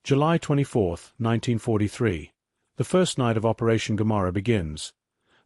July 24, 1943. The first night of Operation Gomorrah begins.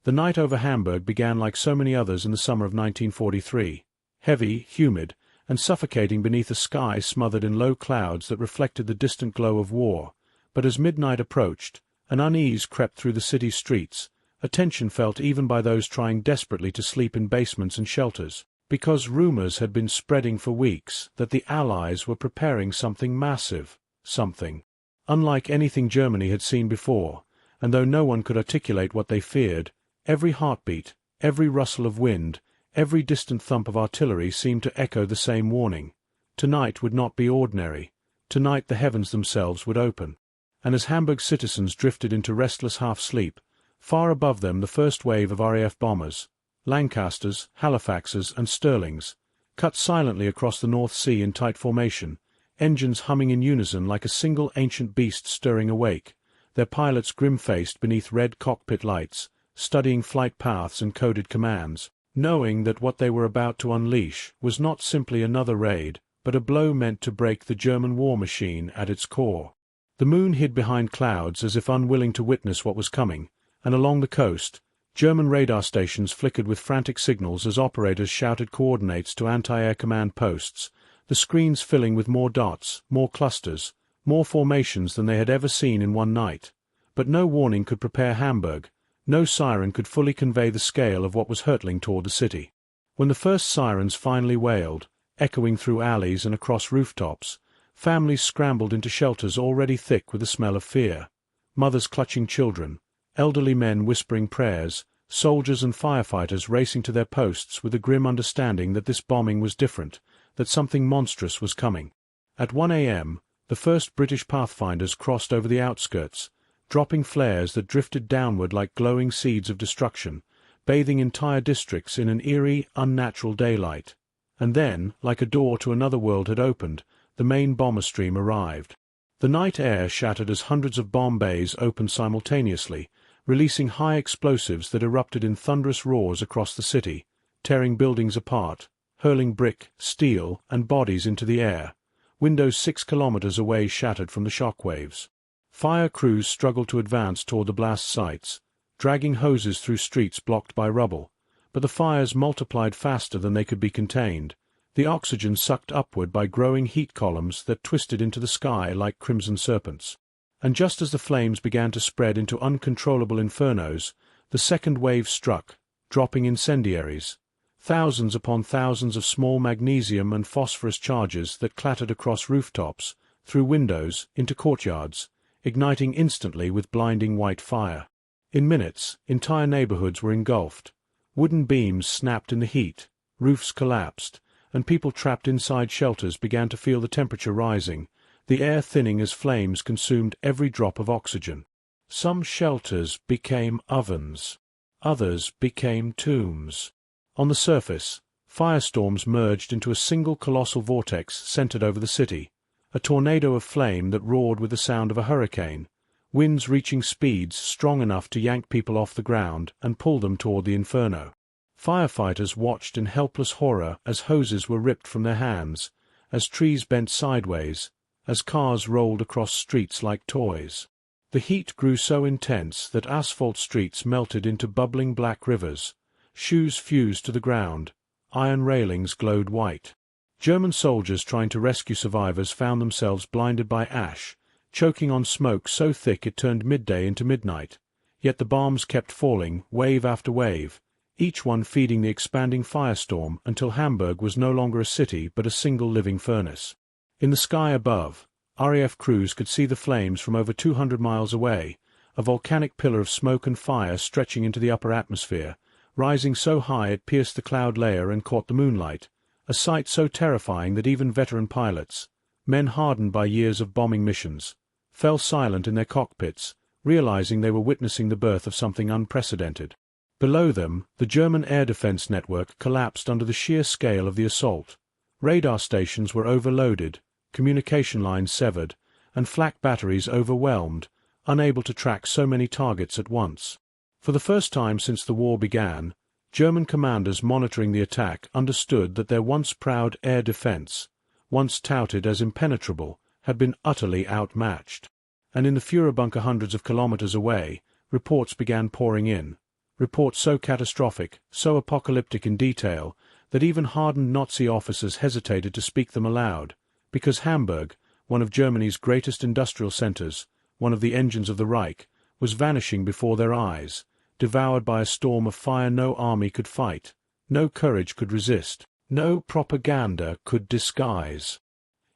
The night over Hamburg began like so many others in the summer of 1943, heavy, humid, and suffocating beneath a sky smothered in low clouds that reflected the distant glow of war. But as midnight approached, an unease crept through the city's streets, a tension felt even by those trying desperately to sleep in basements and shelters, because rumors had been spreading for weeks that the Allies were preparing something massive, something unlike anything Germany had seen before, and though no one could articulate what they feared, every heartbeat, every rustle of wind, every distant thump of artillery seemed to echo the same warning. Tonight would not be ordinary. Tonight the heavens themselves would open. And as Hamburg's citizens drifted into restless half-sleep, far above them the first wave of RAF bombers, Lancasters, Halifaxes, and Stirlings, cut silently across the North Sea in tight formation, engines humming in unison like a single ancient beast stirring awake, their pilots grim-faced beneath red cockpit lights, studying flight paths and coded commands, knowing that what they were about to unleash was not simply another raid, but a blow meant to break the German war machine at its core. The moon hid behind clouds as if unwilling to witness what was coming, and along the coast, German radar stations flickered with frantic signals as operators shouted coordinates to anti-air command posts, the screens filling with more dots, more clusters, more formations than they had ever seen in one night. But no warning could prepare Hamburg, no siren could fully convey the scale of what was hurtling toward the city. When the first sirens finally wailed, echoing through alleys and across rooftops, families scrambled into shelters already thick with the smell of fear. Mothers clutching children, elderly men whispering prayers, soldiers and firefighters racing to their posts with a grim understanding that this bombing was different, that something monstrous was coming. At 1 a.m., the first British Pathfinders crossed over the outskirts, dropping flares that drifted downward like glowing seeds of destruction, bathing entire districts in an eerie, unnatural daylight. And then, like a door to another world had opened, the main bomber stream arrived. The night air shattered as hundreds of bomb bays opened simultaneously, releasing high explosives that erupted in thunderous roars across the city, tearing buildings apart, hurling brick, steel, and bodies into the air. Windows 6 kilometers away shattered from the shock waves. Fire crews struggled to advance toward the blast sites, dragging hoses through streets blocked by rubble, but the fires multiplied faster than they could be contained, the oxygen sucked upward by growing heat columns that twisted into the sky like crimson serpents. And just as the flames began to spread into uncontrollable infernos, the second wave struck, dropping incendiaries, thousands upon thousands of small magnesium and phosphorus charges that clattered across rooftops, through windows, into courtyards, igniting instantly with blinding white fire. In minutes, entire neighborhoods were engulfed. Wooden beams snapped in the heat, roofs collapsed, and people trapped inside shelters began to feel the temperature rising, the air thinning as flames consumed every drop of oxygen. Some shelters became ovens. Others became tombs. On the surface, firestorms merged into a single colossal vortex centered over the city, a tornado of flame that roared with the sound of a hurricane, winds reaching speeds strong enough to yank people off the ground and pull them toward the inferno. Firefighters watched in helpless horror as hoses were ripped from their hands, as trees bent sideways, as cars rolled across streets like toys. The heat grew so intense that asphalt streets melted into bubbling black rivers, shoes fused to the ground, iron railings glowed white. German soldiers trying to rescue survivors found themselves blinded by ash, choking on smoke so thick it turned midday into midnight. Yet the bombs kept falling, wave after wave, each one feeding the expanding firestorm until Hamburg was no longer a city but a single living furnace. In the sky above, RAF crews could see the flames from over 200 miles away, a volcanic pillar of smoke and fire stretching into the upper atmosphere, rising so high it pierced the cloud layer and caught the moonlight, a sight so terrifying that even veteran pilots, men hardened by years of bombing missions, fell silent in their cockpits, realizing they were witnessing the birth of something unprecedented. Below them, the German air defense network collapsed under the sheer scale of the assault. Radar stations were overloaded, communication lines severed, and flak batteries overwhelmed, unable to track so many targets at once. For the first time since the war began, German commanders monitoring the attack understood that their once proud air defense, once touted as impenetrable, had been utterly outmatched. And in the Führerbunker hundreds of kilometers away, reports began pouring in. Reports so catastrophic, so apocalyptic in detail, that even hardened Nazi officers hesitated to speak them aloud, because Hamburg, one of Germany's greatest industrial centers, one of the engines of the Reich, was vanishing before their eyes, devoured by a storm of fire no army could fight, no courage could resist, no propaganda could disguise.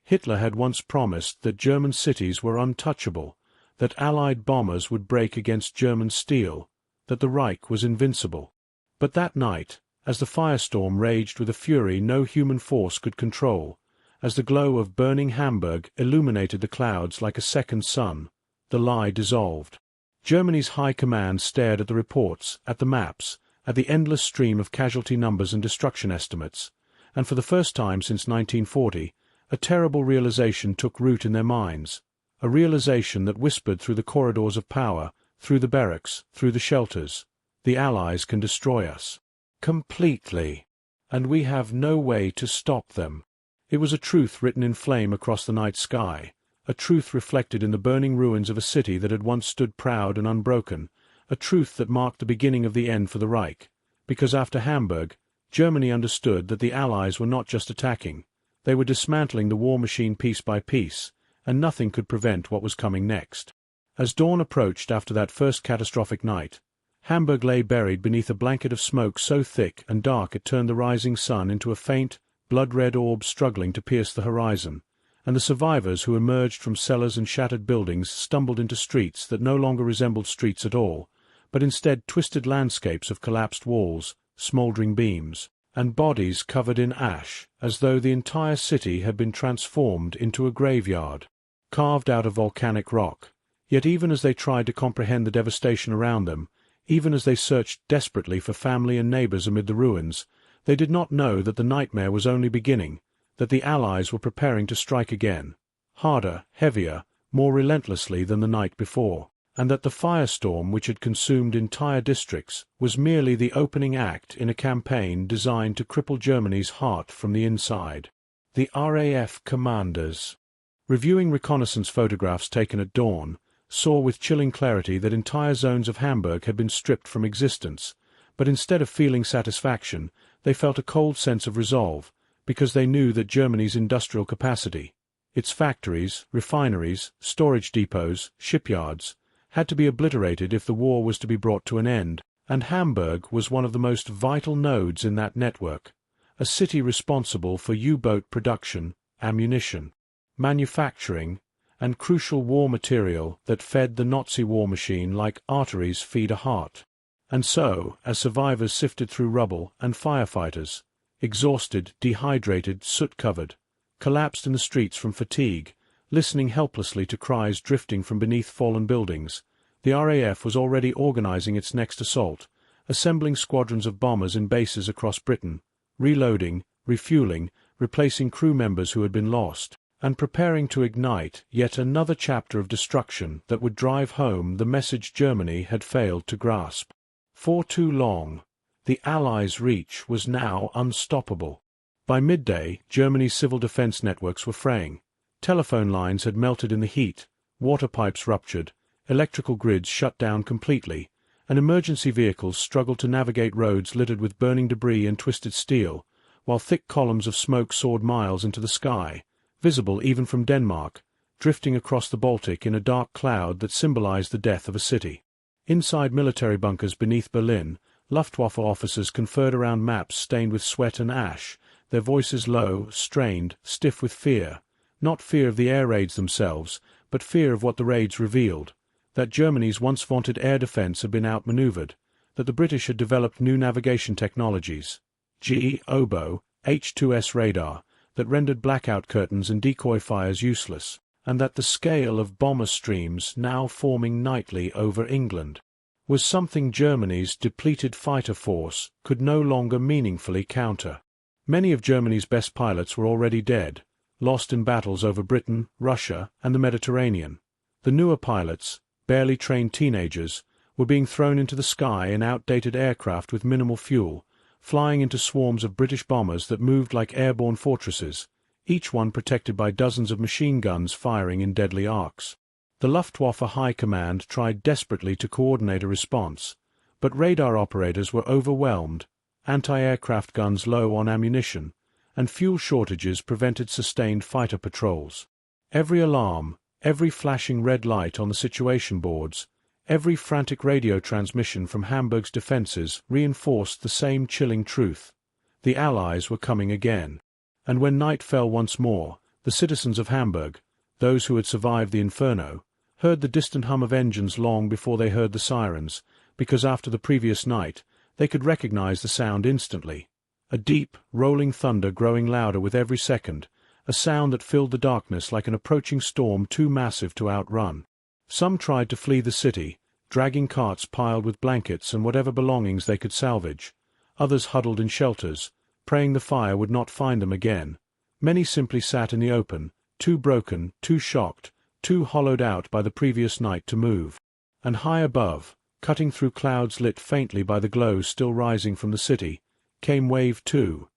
Hitler had once promised that German cities were untouchable, that Allied bombers would break against German steel, that the Reich was invincible. But that night, as the firestorm raged with a fury no human force could control, as the glow of burning Hamburg illuminated the clouds like a second sun, the lie dissolved. Germany's high command stared at the reports, at the maps, at the endless stream of casualty numbers and destruction estimates, and for the first time since 1940, a terrible realization took root in their minds, a realization that whispered through the corridors of power, through the barracks, through the shelters. The Allies can destroy us. Completely. And we have no way to stop them. It was a truth written in flame across the night sky, a truth reflected in the burning ruins of a city that had once stood proud and unbroken, a truth that marked the beginning of the end for the Reich, because after Hamburg, Germany understood that the Allies were not just attacking, they were dismantling the war machine piece by piece, and nothing could prevent what was coming next. As dawn approached after that first catastrophic night, Hamburg lay buried beneath a blanket of smoke so thick and dark it turned the rising sun into a faint, blood-red orb struggling to pierce the horizon, and the survivors who emerged from cellars and shattered buildings stumbled into streets that no longer resembled streets at all, but instead twisted landscapes of collapsed walls, smouldering beams, and bodies covered in ash, as though the entire city had been transformed into a graveyard, carved out of volcanic rock. Yet even as they tried to comprehend the devastation around them, even as they searched desperately for family and neighbors amid the ruins, they did not know that the nightmare was only beginning, that the Allies were preparing to strike again, harder, heavier, more relentlessly than the night before, and that the firestorm which had consumed entire districts was merely the opening act in a campaign designed to cripple Germany's heart from the inside. The RAF commanders, reviewing reconnaissance photographs taken at dawn, saw with chilling clarity that entire zones of Hamburg had been stripped from existence, but instead of feeling satisfaction, they felt a cold sense of resolve, because they knew that Germany's industrial capacity, its factories, refineries, storage depots, shipyards, had to be obliterated if the war was to be brought to an end, and Hamburg was one of the most vital nodes in that network, a city responsible for U-boat production, ammunition, manufacturing, and crucial war material that fed the Nazi war machine like arteries feed a heart. And so, as survivors sifted through rubble and firefighters, exhausted, dehydrated, soot-covered, collapsed in the streets from fatigue, listening helplessly to cries drifting from beneath fallen buildings, the RAF was already organizing its next assault, assembling squadrons of bombers in bases across Britain, reloading, refueling, replacing crew members who had been lost, and preparing to ignite yet another chapter of destruction that would drive home the message Germany had failed to grasp. For too long, the Allies' reach was now unstoppable. By midday, Germany's civil defense networks were fraying. Telephone lines had melted in the heat, water pipes ruptured, electrical grids shut down completely, and emergency vehicles struggled to navigate roads littered with burning debris and twisted steel, while thick columns of smoke soared miles into the sky, visible even from Denmark, drifting across the Baltic in a dark cloud that symbolized the death of a city. Inside military bunkers beneath Berlin, Luftwaffe officers conferred around maps stained with sweat and ash, their voices low, strained, stiff with fear, not fear of the air raids themselves, but fear of what the raids revealed, that Germany's once vaunted air defense had been outmaneuvered, that the British had developed new navigation technologies, Oboe, H-2S radar, that rendered blackout curtains and decoy fires useless, and that the scale of bomber streams now forming nightly over England was something Germany's depleted fighter force could no longer meaningfully counter. Many of Germany's best pilots were already dead, lost in battles over Britain, Russia, and the Mediterranean. The newer pilots, barely trained teenagers, were being thrown into the sky in outdated aircraft with minimal fuel, flying into swarms of British bombers that moved like airborne fortresses, each one protected by dozens of machine guns firing in deadly arcs. The Luftwaffe High Command tried desperately to coordinate a response, but radar operators were overwhelmed, anti-aircraft guns low on ammunition, and fuel shortages prevented sustained fighter patrols. Every alarm, every flashing red light on the situation boards, every frantic radio transmission from Hamburg's defenses reinforced the same chilling truth. The Allies were coming again. And when night fell once more, the citizens of Hamburg, those who had survived the inferno, heard the distant hum of engines long before they heard the sirens, because after the previous night, they could recognize the sound instantly. A deep, rolling thunder growing louder with every second, a sound that filled the darkness like an approaching storm too massive to outrun. Some tried to flee the city, dragging carts piled with blankets and whatever belongings they could salvage. Others huddled in shelters, praying the fire would not find them again. Many simply sat in the open, too broken, too shocked, too hollowed out by the previous night to move. And high above, cutting through clouds lit faintly by the glow still rising from the city, came Wave 2.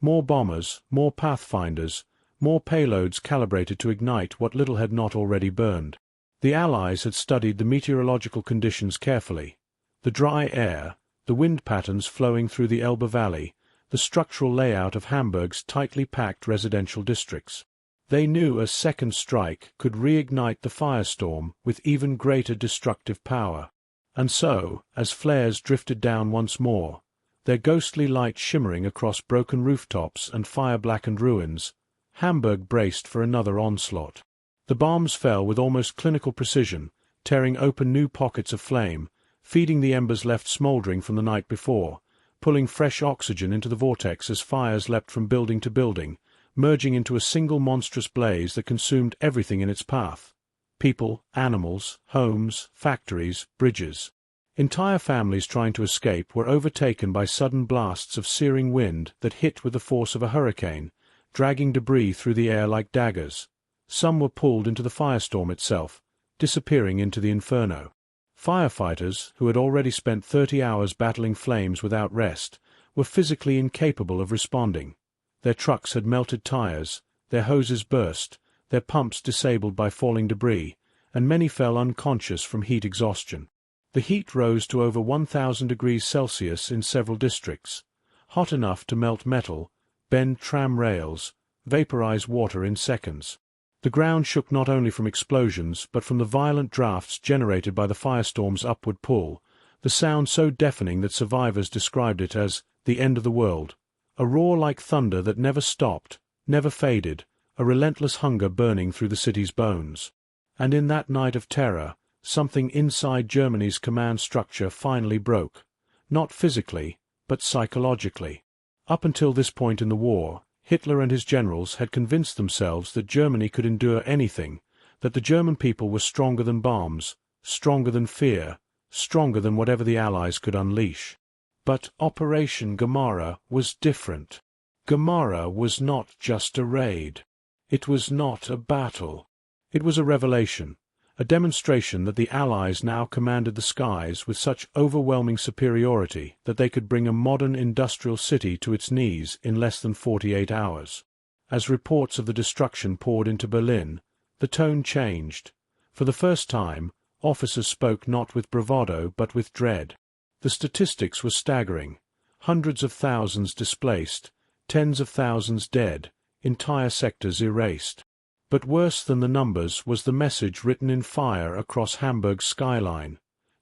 More bombers, more pathfinders, more payloads calibrated to ignite what little had not already burned. The Allies had studied the meteorological conditions carefully. The dry air, the wind patterns flowing through the Elbe Valley, the structural layout of Hamburg's tightly packed residential districts. They knew a second strike could reignite the firestorm with even greater destructive power. And so, as flares drifted down once more, their ghostly light shimmering across broken rooftops and fire-blackened ruins, Hamburg braced for another onslaught. The bombs fell with almost clinical precision, tearing open new pockets of flame, feeding the embers left smoldering from the night before, pulling fresh oxygen into the vortex as fires leapt from building to building, merging into a single monstrous blaze that consumed everything in its path. People, animals, homes, factories, bridges. Entire families trying to escape were overtaken by sudden blasts of searing wind that hit with the force of a hurricane, dragging debris through the air like daggers. Some were pulled into the firestorm itself, disappearing into the inferno. Firefighters, who had already spent 30 hours battling flames without rest, were physically incapable of responding. Their trucks had melted tires, their hoses burst, their pumps disabled by falling debris, and many fell unconscious from heat exhaustion. The heat rose to over 1,000 degrees Celsius in several districts, hot enough to melt metal, bend tram rails, vaporize water in seconds. The ground shook not only from explosions but from the violent drafts generated by the firestorm's upward pull, the sound so deafening that survivors described it as the end of the world, a roar like thunder that never stopped, never faded, a relentless hunger burning through the city's bones. And in that night of terror, something inside Germany's command structure finally broke, not physically, but psychologically. Up until this point in the war, Hitler and his generals had convinced themselves that Germany could endure anything, that the German people were stronger than bombs, stronger than fear, stronger than whatever the Allies could unleash. But Operation Gomorrah was different. Gomorrah was not just a raid. It was not a battle. It was a revelation, a demonstration that the Allies now commanded the skies with such overwhelming superiority that they could bring a modern industrial city to its knees in less than 48 hours. As reports of the destruction poured into Berlin, the tone changed. For the first time, officers spoke not with bravado but with dread. The statistics were staggering. Hundreds of thousands displaced, tens of thousands dead, entire sectors erased. But worse than the numbers was the message written in fire across Hamburg's skyline.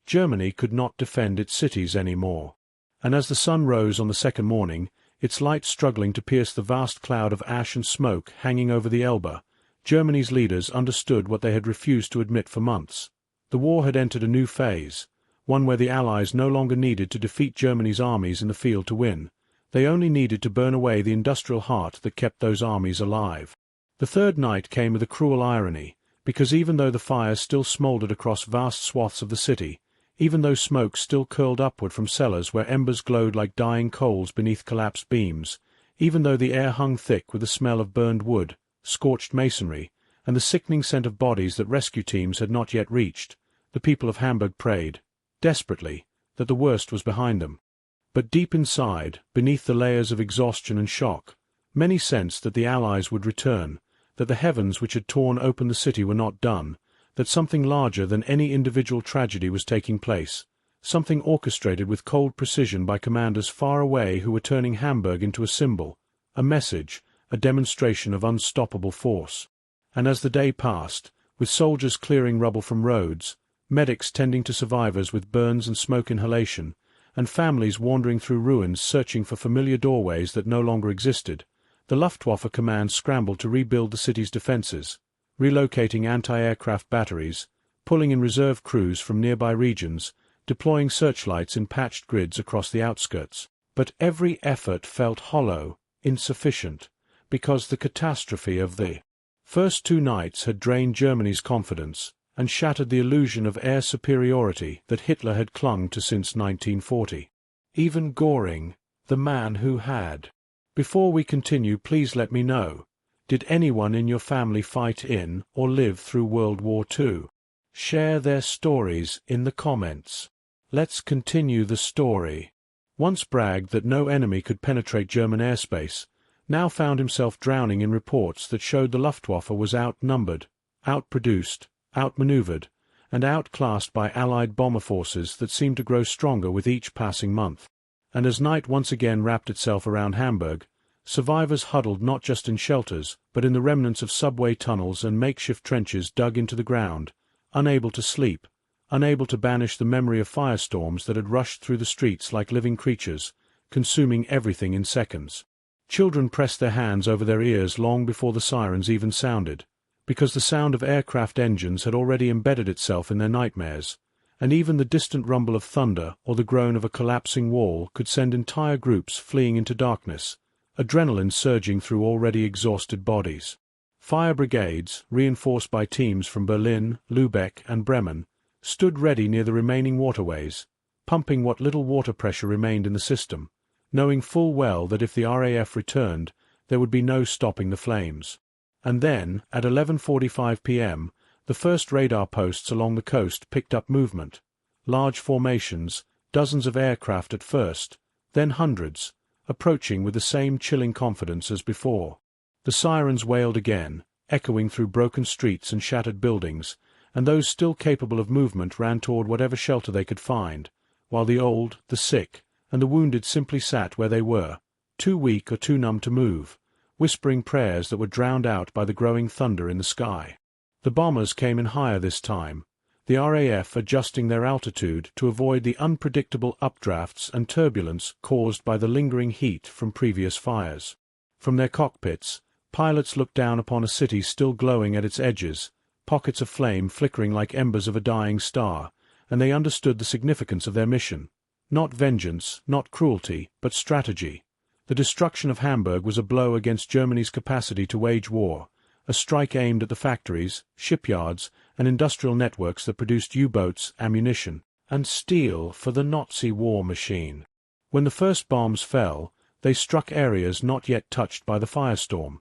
Germany could not defend its cities anymore. And as the sun rose on the second morning, its light struggling to pierce the vast cloud of ash and smoke hanging over the Elbe, Germany's leaders understood what they had refused to admit for months. The war had entered a new phase, one where the Allies no longer needed to defeat Germany's armies in the field to win. They only needed to burn away the industrial heart that kept those armies alive. The third night came with a cruel irony, because even though the fires still smouldered across vast swaths of the city, even though smoke still curled upward from cellars where embers glowed like dying coals beneath collapsed beams, even though the air hung thick with the smell of burned wood, scorched masonry, and the sickening scent of bodies that rescue teams had not yet reached, the people of Hamburg prayed, desperately, that the worst was behind them. But deep inside, beneath the layers of exhaustion and shock, Many sensed that the Allies would return, that the heavens which had torn open the city were not done, that something larger than any individual tragedy was taking place, something orchestrated with cold precision by commanders far away who were turning Hamburg into a symbol, a message, a demonstration of unstoppable force. And as the day passed, with soldiers clearing rubble from roads, medics tending to survivors with burns and smoke inhalation, and families wandering through ruins searching for familiar doorways that no longer existed, the Luftwaffe command scrambled to rebuild the city's defenses, relocating anti-aircraft batteries, pulling in reserve crews from nearby regions, deploying searchlights in patched grids across the outskirts. But every effort felt hollow, insufficient, because the catastrophe of the first 2 nights had drained Germany's confidence and shattered the illusion of air superiority that Hitler had clung to since 1940. Even Göring, the man who had. Before we continue, please let me know, did anyone in your family fight in or live through World War II? Share their stories in the comments. Let's continue the story. Once bragged that no enemy could penetrate German airspace, now found himself drowning in reports that showed the Luftwaffe was outnumbered, outproduced, outmaneuvered, and outclassed by Allied bomber forces that seemed to grow stronger with each passing month. And as night once again wrapped itself around Hamburg, survivors huddled not just in shelters, but in the remnants of subway tunnels and makeshift trenches dug into the ground, unable to sleep, unable to banish the memory of firestorms that had rushed through the streets like living creatures, consuming everything in seconds. Children pressed their hands over their ears long before the sirens even sounded, because the sound of aircraft engines had already embedded itself in their nightmares, and even the distant rumble of thunder or the groan of a collapsing wall could send entire groups fleeing into darkness, adrenaline surging through already exhausted bodies. Fire brigades, reinforced by teams from Berlin, Lübeck, and Bremen, stood ready near the remaining waterways, pumping what little water pressure remained in the system, knowing full well that if the RAF returned, there would be no stopping the flames. And then, at 11:45 p.m., the first radar posts along the coast picked up movement. Large formations, dozens of aircraft at first, then hundreds, approaching with the same chilling confidence as before. The sirens wailed again, echoing through broken streets and shattered buildings, and those still capable of movement ran toward whatever shelter they could find, while the old, the sick, and the wounded simply sat where they were, too weak or too numb to move, whispering prayers that were drowned out by the growing thunder in the sky. The bombers came in higher this time, the RAF adjusting their altitude to avoid the unpredictable updrafts and turbulence caused by the lingering heat from previous fires. From their cockpits, pilots looked down upon a city still glowing at its edges, pockets of flame flickering like embers of a dying star, and they understood the significance of their mission. Not vengeance, not cruelty, but strategy. The destruction of Hamburg was a blow against Germany's capacity to wage war, a strike aimed at the factories, shipyards, and industrial networks that produced U-boats, ammunition, and steel for the Nazi war machine. When the first bombs fell, they struck areas not yet touched by the firestorm,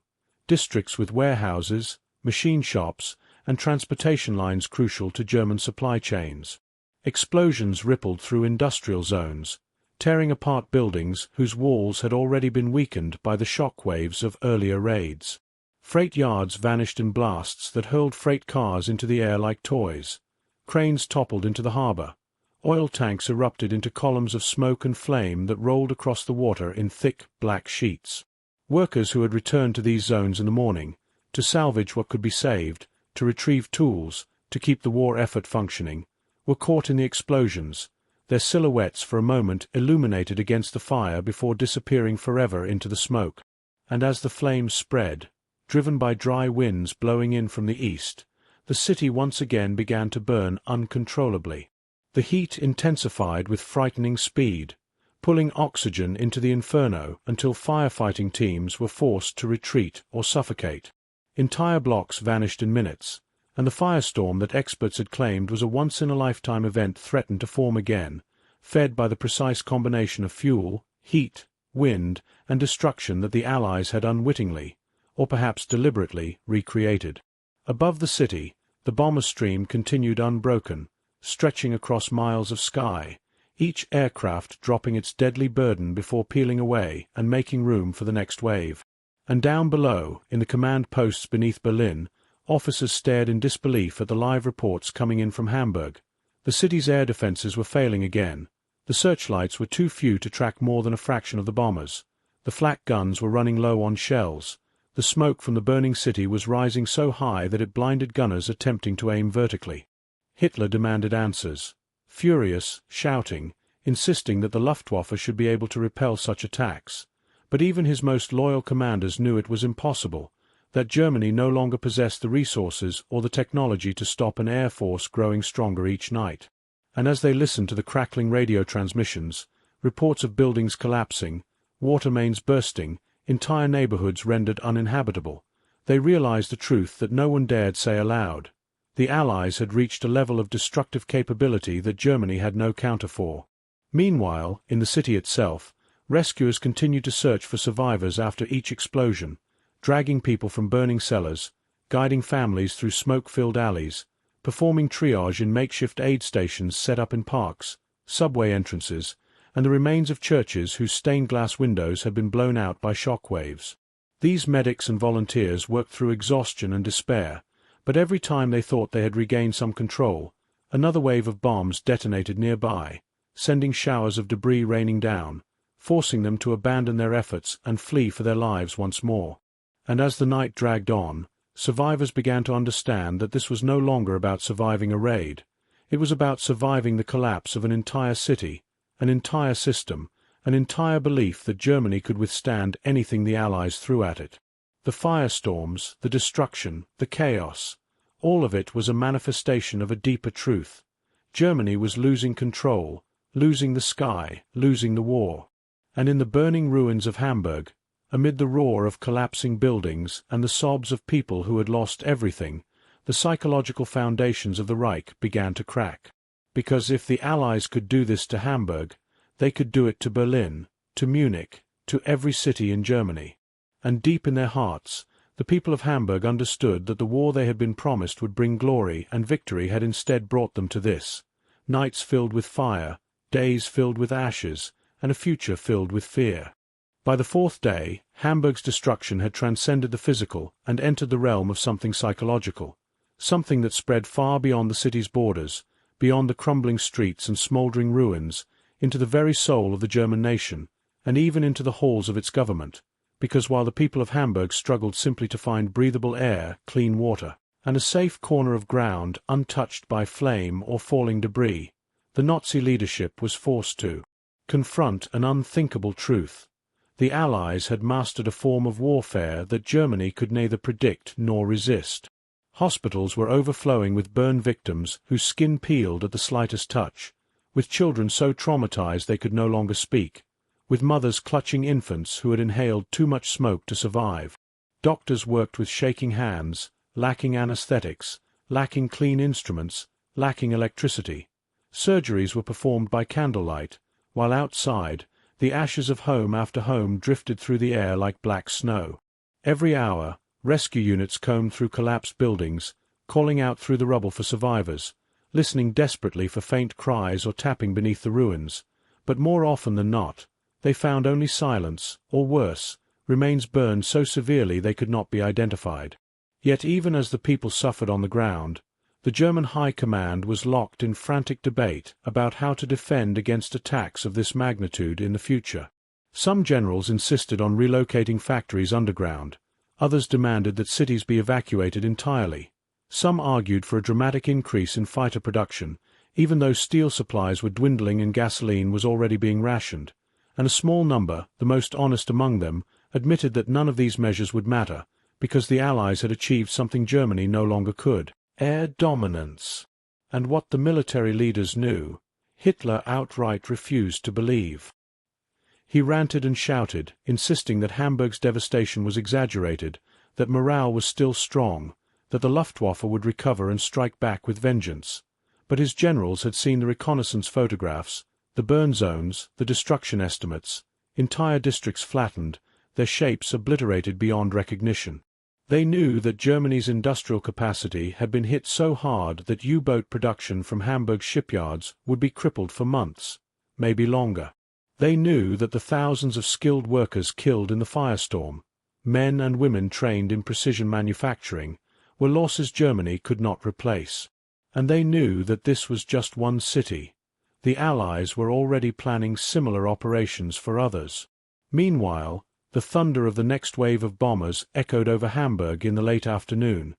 districts with warehouses, machine shops, and transportation lines crucial to German supply chains. Explosions rippled through industrial zones, tearing apart buildings whose walls had already been weakened by the shock waves of earlier raids. Freight yards vanished in blasts that hurled freight cars into the air like toys. Cranes toppled into the harbor. Oil tanks erupted into columns of smoke and flame that rolled across the water in thick, black sheets. Workers who had returned to these zones in the morning, to salvage what could be saved, to retrieve tools, to keep the war effort functioning, were caught in the explosions, their silhouettes for a moment illuminated against the fire before disappearing forever into the smoke. And as the flames spread, driven by dry winds blowing in from the east, the city once again began to burn uncontrollably. The heat intensified with frightening speed, pulling oxygen into the inferno until firefighting teams were forced to retreat or suffocate. Entire blocks vanished in minutes, and the firestorm that experts had claimed was a once-in-a-lifetime event threatened to form again, fed by the precise combination of fuel, heat, wind, and destruction that the Allies had unwittingly, or perhaps deliberately, recreated. Above the city, the bomber stream continued unbroken, stretching across miles of sky, each aircraft dropping its deadly burden before peeling away and making room for the next wave. And down below, in the command posts beneath Berlin, officers stared in disbelief at the live reports coming in from Hamburg. The city's air defenses were failing again. The searchlights were too few to track more than a fraction of the bombers. The flak guns were running low on shells. The smoke from the burning city was rising so high that it blinded gunners attempting to aim vertically. Hitler demanded answers. Furious, shouting, insisting that the Luftwaffe should be able to repel such attacks. But even his most loyal commanders knew it was impossible, that Germany no longer possessed the resources or the technology to stop an air force growing stronger each night. And as they listened to the crackling radio transmissions, reports of buildings collapsing, water mains bursting, entire neighborhoods rendered uninhabitable, they realized the truth that no one dared say aloud. The Allies had reached a level of destructive capability that Germany had no counter for. Meanwhile, in the city itself, rescuers continued to search for survivors after each explosion, dragging people from burning cellars, guiding families through smoke-filled alleys, performing triage in makeshift aid stations set up in parks, subway entrances, and the remains of churches whose stained-glass windows had been blown out by shock waves. These medics and volunteers worked through exhaustion and despair, but every time they thought they had regained some control, another wave of bombs detonated nearby, sending showers of debris raining down, forcing them to abandon their efforts and flee for their lives once more. And as the night dragged on, survivors began to understand that this was no longer about surviving a raid. It was about surviving the collapse of an entire city, an entire system, an entire belief that Germany could withstand anything the Allies threw at it. The firestorms, the destruction, the chaos, all of it was a manifestation of a deeper truth. Germany was losing control, losing the sky, losing the war. And in the burning ruins of Hamburg, amid the roar of collapsing buildings and the sobs of people who had lost everything, the psychological foundations of the Reich began to crack. Because if the Allies could do this to Hamburg, they could do it to Berlin, to Munich, to every city in Germany. And deep in their hearts, the people of Hamburg understood that the war they had been promised would bring glory, and victory had instead brought them to this: nights filled with fire, days filled with ashes, and a future filled with fear. By the fourth day, Hamburg's destruction had transcended the physical and entered the realm of something psychological, something that spread far beyond the city's borders, beyond the crumbling streets and smouldering ruins, into the very soul of the German nation, and even into the halls of its government, because while the people of Hamburg struggled simply to find breathable air, clean water, and a safe corner of ground untouched by flame or falling debris, the Nazi leadership was forced to confront an unthinkable truth. The Allies had mastered a form of warfare that Germany could neither predict nor resist. Hospitals were overflowing with burn victims whose skin peeled at the slightest touch, with children so traumatized they could no longer speak, with mothers clutching infants who had inhaled too much smoke to survive. Doctors worked with shaking hands, lacking anesthetics, lacking clean instruments, lacking electricity. Surgeries were performed by candlelight, while outside, the ashes of home after home drifted through the air like black snow. Every hour, rescue units combed through collapsed buildings, calling out through the rubble for survivors, listening desperately for faint cries or tapping beneath the ruins. But more often than not, they found only silence, or worse, remains burned so severely they could not be identified. Yet even as the people suffered on the ground, the German High Command was locked in frantic debate about how to defend against attacks of this magnitude in the future. Some generals insisted on relocating factories underground, others demanded that cities be evacuated entirely. Some argued for a dramatic increase in fighter production, even though steel supplies were dwindling and gasoline was already being rationed, and a small number, the most honest among them, admitted that none of these measures would matter, because the Allies had achieved something Germany no longer could: air dominance. And what the military leaders knew, Hitler outright refused to believe. He ranted and shouted, insisting that Hamburg's devastation was exaggerated, that morale was still strong, that the Luftwaffe would recover and strike back with vengeance. But his generals had seen the reconnaissance photographs, the burn zones, the destruction estimates, entire districts flattened, their shapes obliterated beyond recognition. They knew that Germany's industrial capacity had been hit so hard that U-boat production from Hamburg's shipyards would be crippled for months, maybe longer. They knew that the thousands of skilled workers killed in the Firestorm, men and women trained in precision manufacturing, were losses Germany could not replace. And they knew that this was just one city. The Allies were already planning similar operations for others. Meanwhile, the thunder of the next wave of bombers echoed over Hamburg in the late afternoon,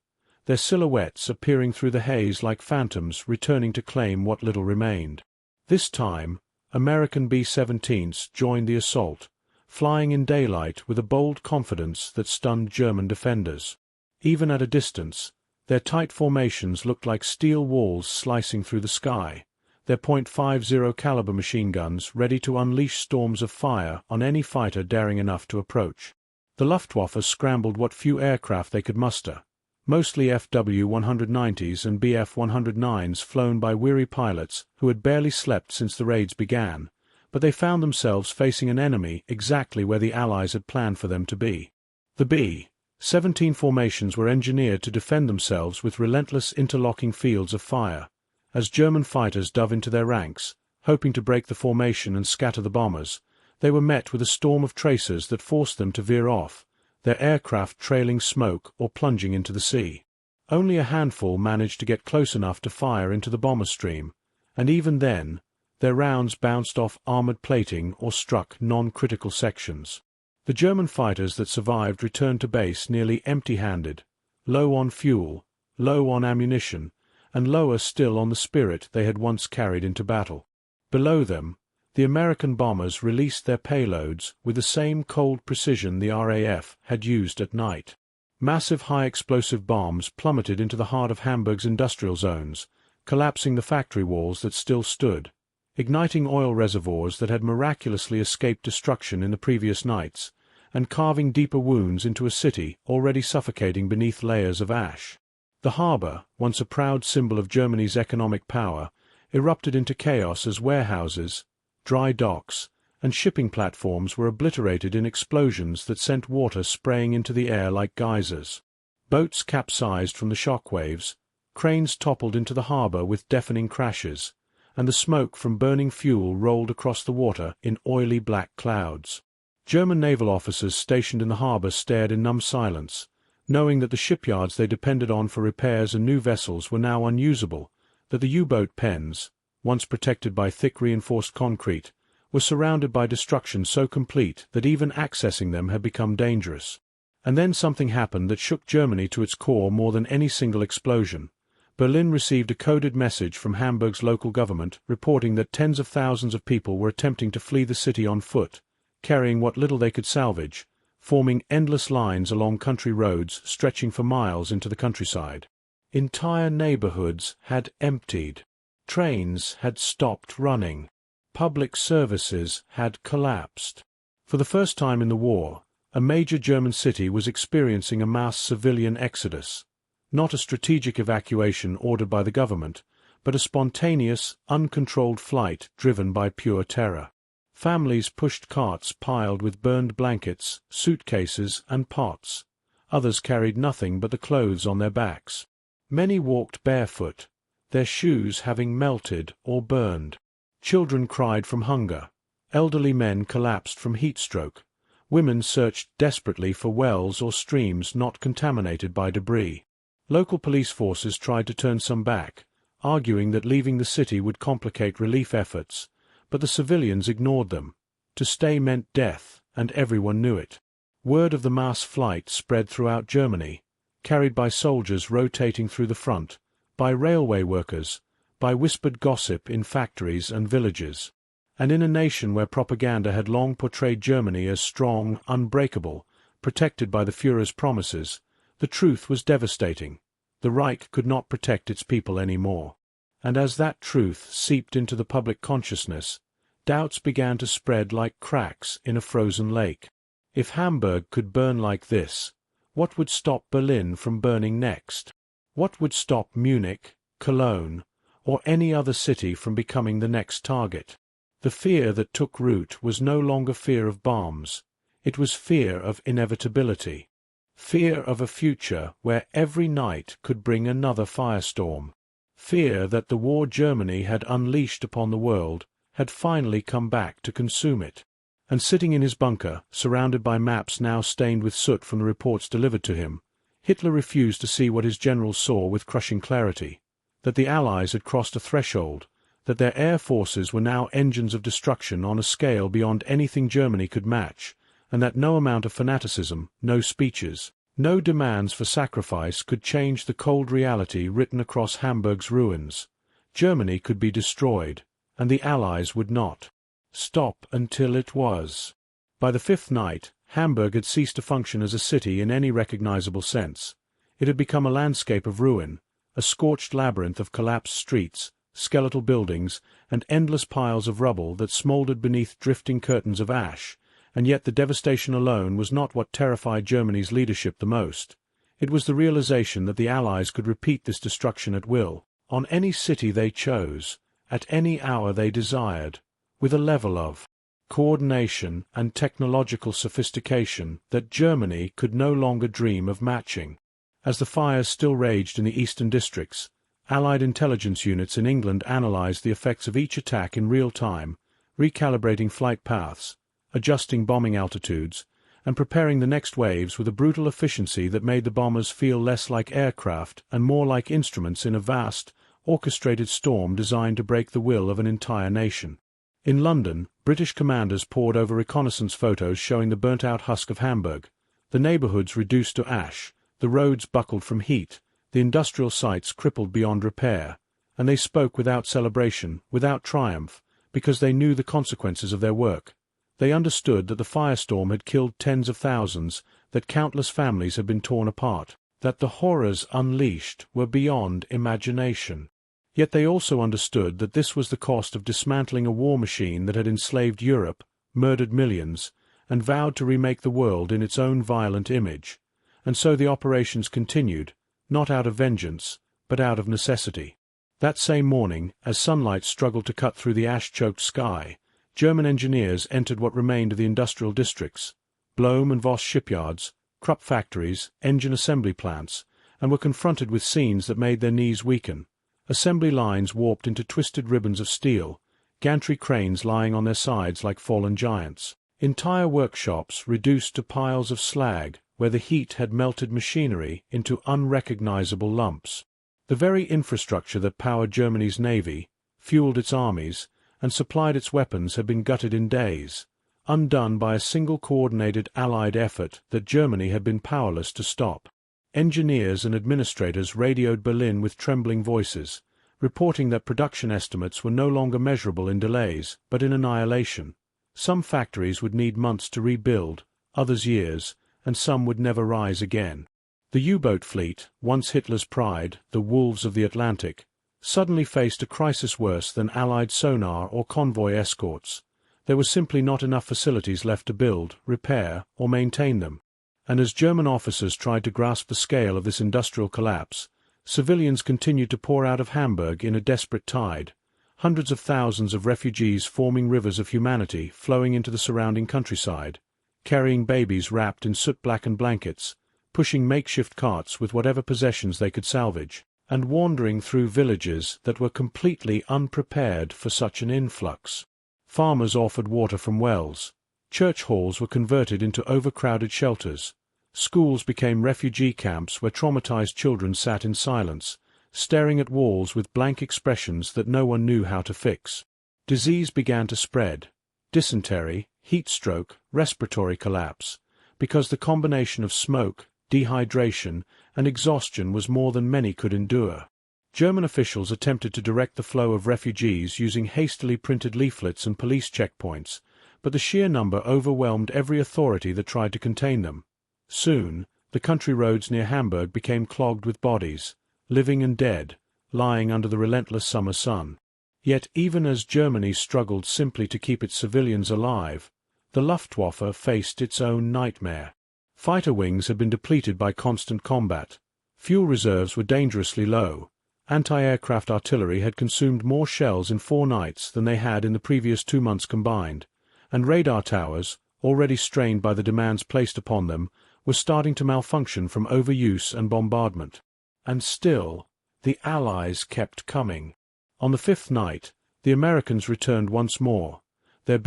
their silhouettes appearing through the haze like phantoms returning to claim what little remained. This time, American B-17s joined the assault, flying in daylight with a bold confidence that stunned German defenders. Even at a distance, their tight formations looked like steel walls slicing through the sky, their .50 caliber machine guns ready to unleash storms of fire on any fighter daring enough to approach. The Luftwaffe scrambled what few aircraft they could muster, mostly FW-190s and Bf-109s flown by weary pilots who had barely slept since the raids began, but they found themselves facing an enemy exactly where the Allies had planned for them to be. The B-17 formations were engineered to defend themselves with relentless interlocking fields of fire. As German fighters dove into their ranks, hoping to break the formation and scatter the bombers, they were met with a storm of tracers that forced them to veer off, their aircraft trailing smoke or plunging into the sea. Only a handful managed to get close enough to fire into the bomber stream, and even then, their rounds bounced off armored plating or struck non-critical sections. The German fighters that survived returned to base nearly empty-handed, low on fuel, low on ammunition, and lower still on the spirit they had once carried into battle. Below them, the American bombers released their payloads with the same cold precision the RAF had used at night. Massive high-explosive bombs plummeted into the heart of Hamburg's industrial zones, collapsing the factory walls that still stood, igniting oil reservoirs that had miraculously escaped destruction in the previous nights, and carving deeper wounds into a city already suffocating beneath layers of ash. The harbour, once a proud symbol of Germany's economic power, erupted into chaos as warehouses, dry docks, and shipping platforms were obliterated in explosions that sent water spraying into the air like geysers. Boats capsized from the shock waves, cranes toppled into the harbour with deafening crashes, and the smoke from burning fuel rolled across the water in oily black clouds. German naval officers stationed in the harbour stared in numb silence, knowing that the shipyards they depended on for repairs and new vessels were now unusable, that the U-boat pens, once protected by thick reinforced concrete, were surrounded by destruction so complete that even accessing them had become dangerous. And then something happened that shook Germany to its core more than any single explosion. Berlin received a coded message from Hamburg's local government reporting that tens of thousands of people were attempting to flee the city on foot, carrying what little they could salvage, forming endless lines along country roads stretching for miles into the countryside. Entire neighborhoods had emptied. Trains had stopped running. Public services had collapsed. For the first time in the war, a major German city was experiencing a mass civilian exodus, not a strategic evacuation ordered by the government, but a spontaneous, uncontrolled flight driven by pure terror. Families pushed carts piled with burned blankets, suitcases, and pots. Others carried nothing but the clothes on their backs. Many walked barefoot, their shoes having melted or burned. Children cried from hunger. Elderly men collapsed from heat stroke. Women searched desperately for wells or streams not contaminated by debris. Local police forces tried to turn some back, arguing that leaving the city would complicate relief efforts, but the civilians ignored them. To stay meant death, and everyone knew it. Word of the mass flight spread throughout Germany, carried by soldiers rotating through the front, by railway workers, by whispered gossip in factories and villages. And in a nation where propaganda had long portrayed Germany as strong, unbreakable, protected by the Führer's promises, the truth was devastating. The Reich could not protect its people any more. And as that truth seeped into the public consciousness, doubts began to spread like cracks in a frozen lake. If Hamburg could burn like this, what would stop Berlin from burning next? What would stop Munich, Cologne, or any other city from becoming the next target? The fear that took root was no longer fear of bombs. It was fear of inevitability. Fear of a future where every night could bring another firestorm. Fear that the war Germany had unleashed upon the world had finally come back to consume it. And sitting in his bunker, surrounded by maps now stained with soot from the reports delivered to him, Hitler refused to see what his generals saw with crushing clarity: that the Allies had crossed a threshold, that their air forces were now engines of destruction on a scale beyond anything Germany could match, and that no amount of fanaticism, no speeches, no demands for sacrifice could change the cold reality written across Hamburg's ruins. Germany could be destroyed, and the Allies would not stop until it was. By the fifth night, Hamburg had ceased to function as a city in any recognizable sense. It had become a landscape of ruin, a scorched labyrinth of collapsed streets, skeletal buildings, and endless piles of rubble that smoldered beneath drifting curtains of ash. And yet the devastation alone was not what terrified Germany's leadership the most. It was the realization that the Allies could repeat this destruction at will, on any city they chose, at any hour they desired, with a level of coordination and technological sophistication that Germany could no longer dream of matching. As the fires still raged in the eastern districts, Allied intelligence units in England analyzed the effects of each attack in real time, recalibrating flight paths, adjusting bombing altitudes, and preparing the next waves with a brutal efficiency that made the bombers feel less like aircraft and more like instruments in a vast, orchestrated storm designed to break the will of an entire nation. In London, British commanders pored over reconnaissance photos showing the burnt-out husk of Hamburg, the neighborhoods reduced to ash, the roads buckled from heat, the industrial sites crippled beyond repair, and they spoke without celebration, without triumph, because they knew the consequences of their work. They understood that the firestorm had killed tens of thousands, that countless families had been torn apart, that the horrors unleashed were beyond imagination. Yet they also understood that this was the cost of dismantling a war machine that had enslaved Europe, murdered millions, and vowed to remake the world in its own violent image. And so the operations continued, not out of vengeance, but out of necessity. That same morning, as sunlight struggled to cut through the ash-choked sky, German engineers entered what remained of the industrial districts, Blohm and Voss shipyards, Krupp factories, engine assembly plants, and were confronted with scenes that made their knees weaken. Assembly lines warped into twisted ribbons of steel, gantry cranes lying on their sides like fallen giants. Entire workshops reduced to piles of slag, where the heat had melted machinery into unrecognizable lumps. The very infrastructure that powered Germany's navy, fueled its armies, and supplied its weapons had been gutted in days, undone by a single coordinated Allied effort that Germany had been powerless to stop. Engineers and administrators radioed Berlin with trembling voices, reporting that production estimates were no longer measurable in delays, but in annihilation. Some factories would need months to rebuild, others years, and some would never rise again. The U-boat fleet, once Hitler's pride, the wolves of the Atlantic, suddenly faced a crisis worse than Allied sonar or convoy escorts. There were simply not enough facilities left to build, repair, or maintain them. And as German officers tried to grasp the scale of this industrial collapse, civilians continued to pour out of Hamburg in a desperate tide, hundreds of thousands of refugees forming rivers of humanity flowing into the surrounding countryside, carrying babies wrapped in soot-blackened blankets, pushing makeshift carts with whatever possessions they could salvage, and wandering through villages that were completely unprepared for such an influx. Farmers offered water from wells. Church halls were converted into overcrowded shelters. Schools became refugee camps where traumatized children sat in silence, staring at walls with blank expressions that no one knew how to fix. Disease began to spread. Dysentery, heat stroke, respiratory collapse, because the combination of smoke, dehydration, and exhaustion was more than many could endure. German officials attempted to direct the flow of refugees using hastily printed leaflets and police checkpoints, but the sheer number overwhelmed every authority that tried to contain them. Soon, the country roads near Hamburg became clogged with bodies, living and dead, lying under the relentless summer sun. Yet even as Germany struggled simply to keep its civilians alive, the Luftwaffe faced its own nightmare. Fighter wings had been depleted by constant combat. Fuel reserves were dangerously low. Anti-aircraft artillery had consumed more shells in 4 nights than they had in the previous 2 months combined, and radar towers, already strained by the demands placed upon them, were starting to malfunction from overuse and bombardment. And still, the Allies kept coming. On the 5th night, the Americans returned once more. Their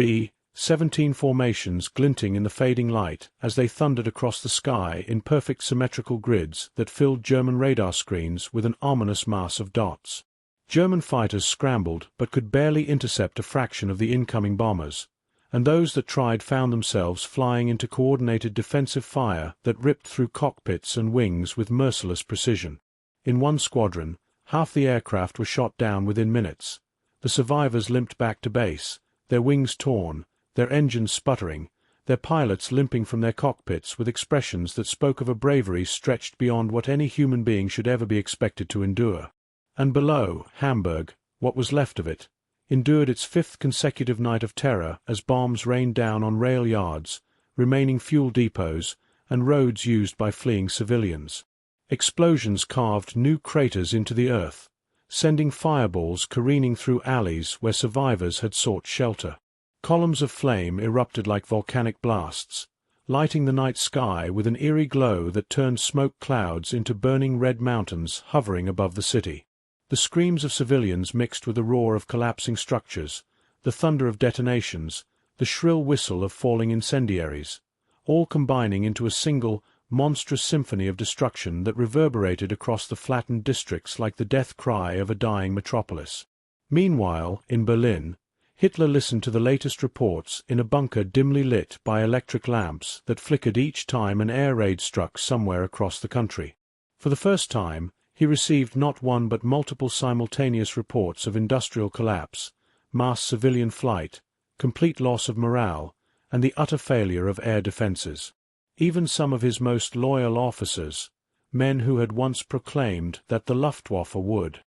17 formations glinting in the fading light as they thundered across the sky in perfect symmetrical grids that filled German radar screens with an ominous mass of dots. German fighters scrambled but could barely intercept a fraction of the incoming bombers, and those that tried found themselves flying into coordinated defensive fire that ripped through cockpits and wings with merciless precision. In one squadron, half the aircraft were shot down within minutes. The survivors limped back to base, their wings torn, their engines sputtering, their pilots limping from their cockpits with expressions that spoke of a bravery stretched beyond what any human being should ever be expected to endure. And below, Hamburg, what was left of it, endured its 5th consecutive night of terror as bombs rained down on rail yards, remaining fuel depots, and roads used by fleeing civilians. Explosions carved new craters into the earth, sending fireballs careening through alleys where survivors had sought shelter. Columns of flame erupted like volcanic blasts, lighting the night sky with an eerie glow that turned smoke clouds into burning red mountains hovering above the city. The screams of civilians mixed with the roar of collapsing structures, the thunder of detonations, the shrill whistle of falling incendiaries, all combining into a single, monstrous symphony of destruction that reverberated across the flattened districts like the death cry of a dying metropolis. Meanwhile, in Berlin, Hitler listened to the latest reports in a bunker dimly lit by electric lamps that flickered each time an air raid struck somewhere across the country. For the first time, he received not one but multiple simultaneous reports of industrial collapse, mass civilian flight, complete loss of morale, and the utter failure of air defenses. Even some of his most loyal officers, men who had once proclaimed that the Luftwaffe would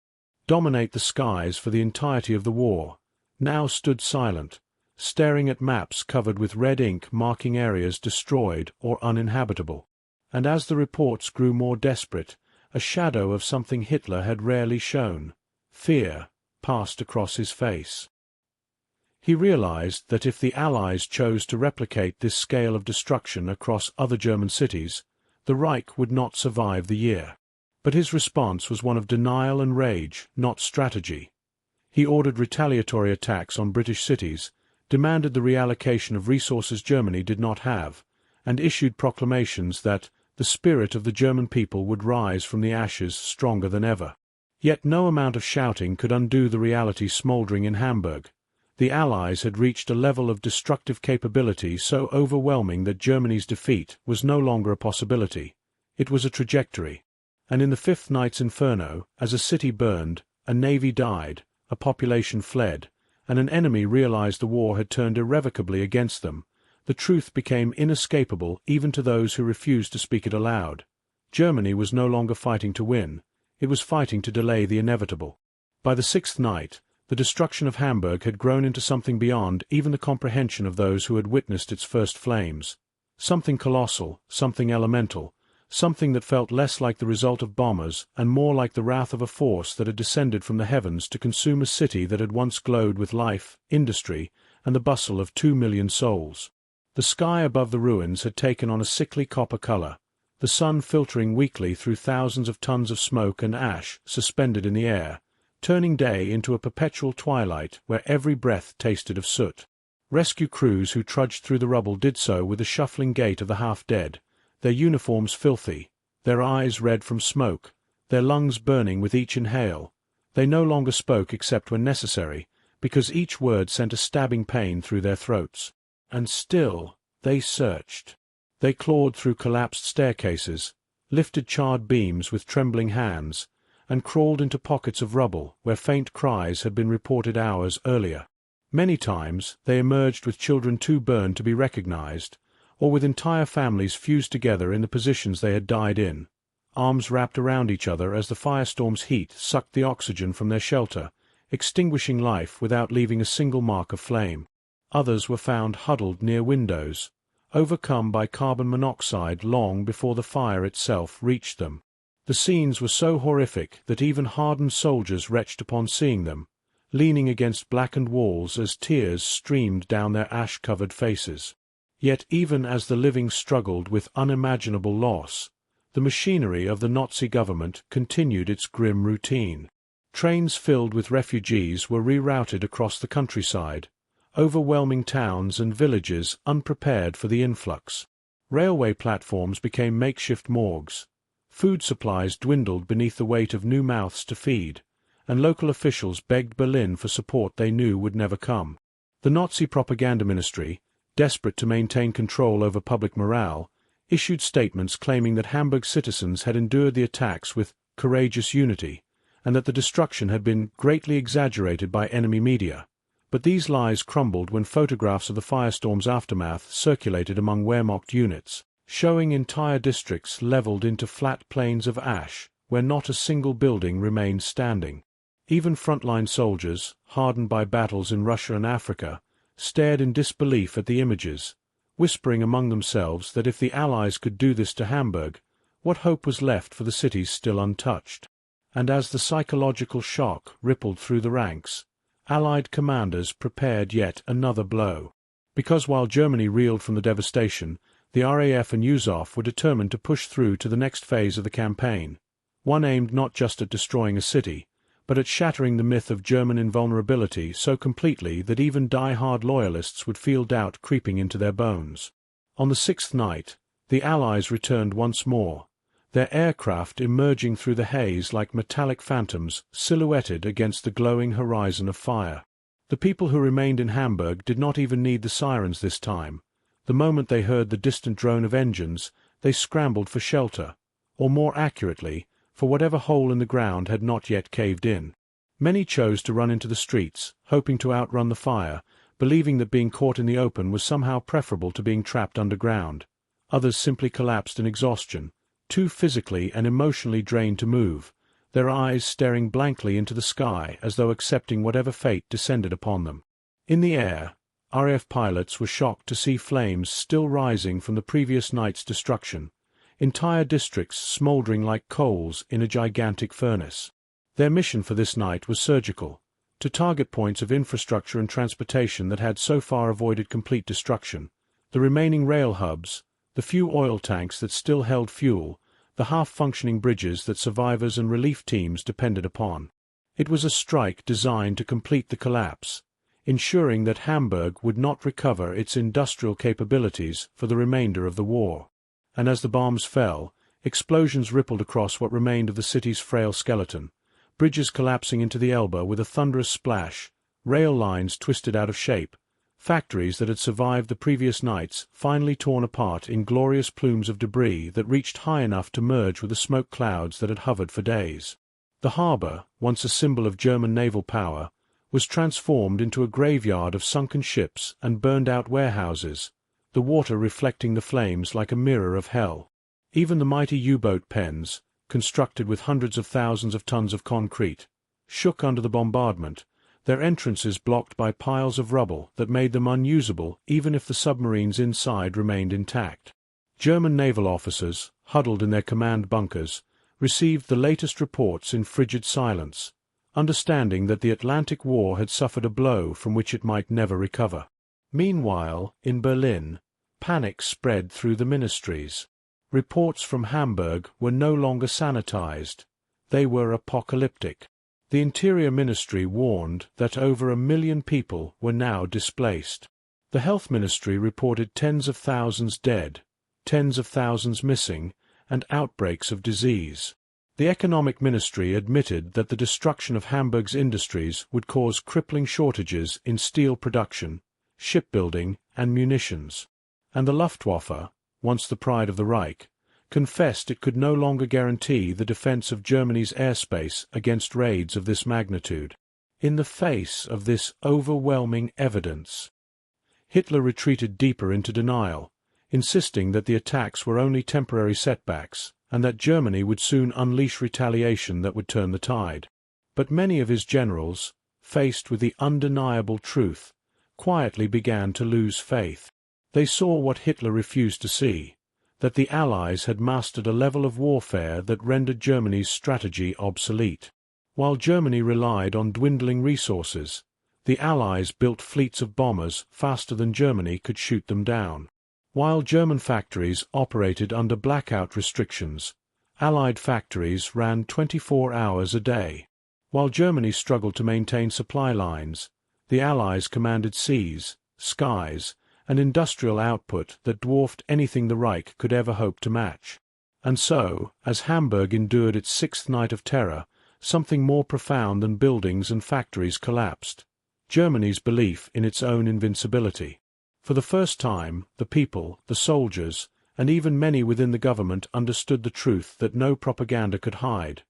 dominate the skies for the entirety of the war, now stood silent, staring at maps covered with red ink marking areas destroyed or uninhabitable. And as the reports grew more desperate, a shadow of something Hitler had rarely shown, fear, passed across his face. He realized that if the Allies chose to replicate this scale of destruction across other German cities, the Reich would not survive the year. But his response was one of denial and rage, not strategy. He ordered retaliatory attacks on British cities, demanded the reallocation of resources Germany did not have, and issued proclamations that the spirit of the German people would rise from the ashes stronger than ever. Yet no amount of shouting could undo the reality smoldering in Hamburg. The Allies had reached a level of destructive capability so overwhelming that Germany's defeat was no longer a possibility. It was a trajectory. And in the 5th night's inferno, as a city burned, a navy died, a population fled, and an enemy realized the war had turned irrevocably against them, the truth became inescapable even to those who refused to speak it aloud. Germany was no longer fighting to win, it was fighting to delay the inevitable. By the 6th night, the destruction of Hamburg had grown into something beyond even the comprehension of those who had witnessed its first flames. Something colossal, something elemental, something that felt less like the result of bombers and more like the wrath of a force that had descended from the heavens to consume a city that had once glowed with life, industry, and the bustle of 2 million souls. The sky above the ruins had taken on a sickly copper color, the sun filtering weakly through thousands of tons of smoke and ash suspended in the air, turning day into a perpetual twilight where every breath tasted of soot. Rescue crews who trudged through the rubble did so with the shuffling gait of the half-dead, their uniforms filthy, their eyes red from smoke, their lungs burning with each inhale. They no longer spoke except when necessary, because each word sent a stabbing pain through their throats. And still, they searched. They clawed through collapsed staircases, lifted charred beams with trembling hands, and crawled into pockets of rubble where faint cries had been reported hours earlier. Many times, they emerged with children too burned to be recognized, or with entire families fused together in the positions they had died in, arms wrapped around each other as the firestorm's heat sucked the oxygen from their shelter, extinguishing life without leaving a single mark of flame. Others were found huddled near windows, overcome by carbon monoxide long before the fire itself reached them. The scenes were so horrific that even hardened soldiers retched upon seeing them, leaning against blackened walls as tears streamed down their ash-covered faces. Yet even as the living struggled with unimaginable loss, the machinery of the Nazi government continued its grim routine. Trains filled with refugees were rerouted across the countryside, overwhelming towns and villages unprepared for the influx. Railway platforms became makeshift morgues. Food supplies dwindled beneath the weight of new mouths to feed, and local officials begged Berlin for support they knew would never come. The Nazi propaganda ministry, desperate to maintain control over public morale, issued statements claiming that Hamburg citizens had endured the attacks with courageous unity, and that the destruction had been greatly exaggerated by enemy media. But these lies crumbled when photographs of the firestorm's aftermath circulated among Wehrmacht units, showing entire districts leveled into flat plains of ash, where not a single building remained standing. Even frontline soldiers, hardened by battles in Russia and Africa, stared in disbelief at the images, whispering among themselves that if the Allies could do this to Hamburg, what hope was left for the cities still untouched? And as the psychological shock rippled through the ranks, Allied commanders prepared yet another blow. Because while Germany reeled from the devastation, the RAF and USAF were determined to push through to the next phase of the campaign, one aimed not just at destroying a city, but at shattering the myth of German invulnerability so completely that even die-hard loyalists would feel doubt creeping into their bones. On the sixth night, the Allies returned once more, their aircraft emerging through the haze like metallic phantoms silhouetted against the glowing horizon of fire. The people who remained in Hamburg did not even need the sirens this time. The moment they heard the distant drone of engines, they scrambled for shelter, or more accurately, for whatever hole in the ground had not yet caved in. Many chose to run into the streets, hoping to outrun the fire, believing that being caught in the open was somehow preferable to being trapped underground. Others simply collapsed in exhaustion, too physically and emotionally drained to move, their eyes staring blankly into the sky as though accepting whatever fate descended upon them. In the air, RAF pilots were shocked to see flames still rising from the previous night's destruction, entire districts smoldering like coals in a gigantic furnace. Their mission for this night was surgical, to target points of infrastructure and transportation that had so far avoided complete destruction, the remaining rail hubs, the few oil tanks that still held fuel, the half-functioning bridges that survivors and relief teams depended upon. It was a strike designed to complete the collapse, ensuring that Hamburg would not recover its industrial capabilities for the remainder of the war. And as the bombs fell, explosions rippled across what remained of the city's frail skeleton, bridges collapsing into the Elbe with a thunderous splash, rail lines twisted out of shape, factories that had survived the previous nights finally torn apart in glorious plumes of debris that reached high enough to merge with the smoke clouds that had hovered for days. The harbour, once a symbol of German naval power, was transformed into a graveyard of sunken ships and burned-out warehouses, the water reflecting the flames like a mirror of hell. Even the mighty U-boat pens, constructed with hundreds of thousands of tons of concrete, shook under the bombardment, their entrances blocked by piles of rubble that made them unusable even if the submarines inside remained intact. German naval officers, huddled in their command bunkers, received the latest reports in frigid silence, understanding that the Atlantic War had suffered a blow from which it might never recover. Meanwhile, in Berlin, panic spread through the ministries. Reports from Hamburg were no longer sanitized. They were apocalyptic. The Interior Ministry warned that over 1 million people were now displaced. The Health Ministry reported tens of thousands dead, tens of thousands missing, and outbreaks of disease. The Economic Ministry admitted that the destruction of Hamburg's industries would cause crippling shortages in steel production, shipbuilding, and munitions. And the Luftwaffe, once the pride of the Reich, confessed it could no longer guarantee the defense of Germany's airspace against raids of this magnitude. In the face of this overwhelming evidence, Hitler retreated deeper into denial, insisting that the attacks were only temporary setbacks, and that Germany would soon unleash retaliation that would turn the tide. But many of his generals, faced with the undeniable truth, quietly began to lose faith. They saw what Hitler refused to see, that the Allies had mastered a level of warfare that rendered Germany's strategy obsolete. While Germany relied on dwindling resources, the Allies built fleets of bombers faster than Germany could shoot them down. While German factories operated under blackout restrictions, Allied factories ran 24 hours a day. While Germany struggled to maintain supply lines, the Allies commanded seas, skies, and industrial output that dwarfed anything the Reich could ever hope to match. And so, as Hamburg endured its sixth night of terror, something more profound than buildings and factories collapsed: Germany's belief in its own invincibility. For the first time, the people, the soldiers, and even many within the government understood the truth that no propaganda could hide.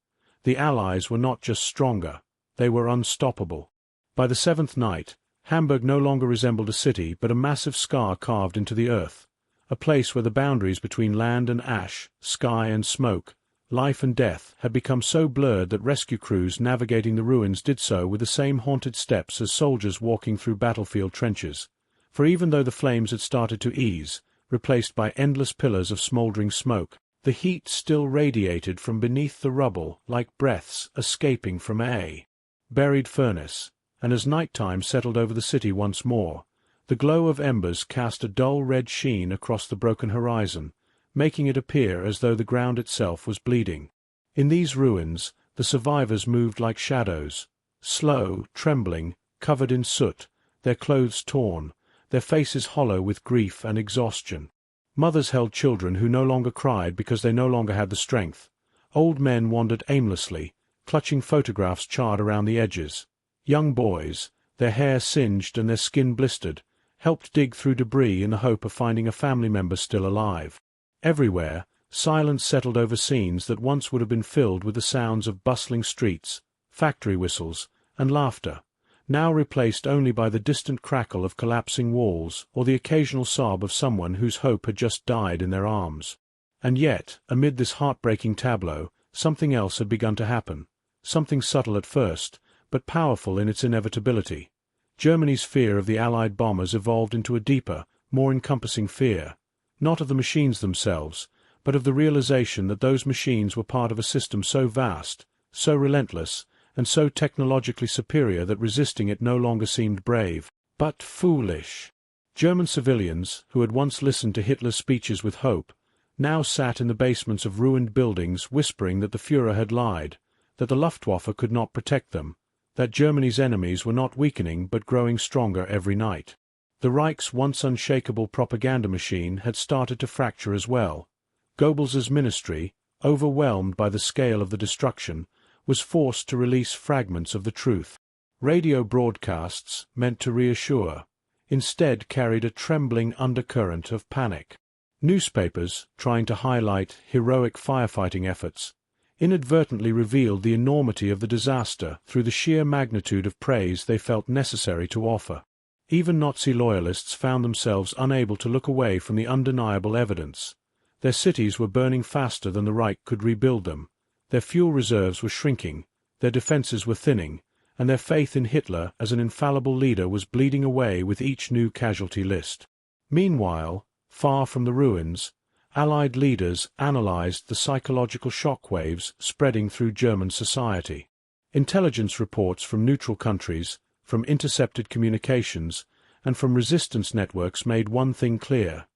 The Allies were not just stronger, they were unstoppable. By the seventh night, Hamburg no longer resembled a city but a massive scar carved into the earth, a place where the boundaries between land and ash, sky and smoke, life and death had become so blurred that rescue crews navigating the ruins did so with the same haunted steps as soldiers walking through battlefield trenches. For even though the flames had started to ease, replaced by endless pillars of smoldering smoke, the heat still radiated from beneath the rubble like breaths escaping from a buried furnace, and as night-time settled over the city once more, the glow of embers cast a dull red sheen across the broken horizon, making it appear as though the ground itself was bleeding. In these ruins, the survivors moved like shadows, slow, trembling, covered in soot, their clothes torn, their faces hollow with grief and exhaustion. Mothers held children who no longer cried because they no longer had the strength. Old men wandered aimlessly, clutching photographs charred around the edges. Young boys, their hair singed and their skin blistered, helped dig through debris in the hope of finding a family member still alive. Everywhere, silence settled over scenes that once would have been filled with the sounds of bustling streets, factory whistles, and laughter, now replaced only by the distant crackle of collapsing walls or the occasional sob of someone whose hope had just died in their arms. And yet, amid this heartbreaking tableau, something else had begun to happen, something subtle at first, but powerful in its inevitability. Germany's fear of the Allied bombers evolved into a deeper, more encompassing fear, not of the machines themselves, but of the realization that those machines were part of a system so vast, so relentless, and so technologically superior that resisting it no longer seemed brave, but foolish. German civilians, who had once listened to Hitler's speeches with hope, now sat in the basements of ruined buildings whispering that the Führer had lied, that the Luftwaffe could not protect them, that Germany's enemies were not weakening but growing stronger every night. The Reich's once unshakable propaganda machine had started to fracture as well. Goebbels's ministry, overwhelmed by the scale of the destruction, was forced to release fragments of the truth. Radio broadcasts, meant to reassure, instead carried a trembling undercurrent of panic. Newspapers, trying to highlight heroic firefighting efforts, inadvertently revealed the enormity of the disaster through the sheer magnitude of praise they felt necessary to offer. Even Nazi loyalists found themselves unable to look away from the undeniable evidence. Their cities were burning faster than the Reich could rebuild them, their fuel reserves were shrinking, their defenses were thinning, and their faith in Hitler as an infallible leader was bleeding away with each new casualty list. Meanwhile, far from the ruins, Allied leaders analyzed the psychological shockwaves spreading through German society. Intelligence reports from neutral countries, from intercepted communications, and from resistance networks made one thing clear.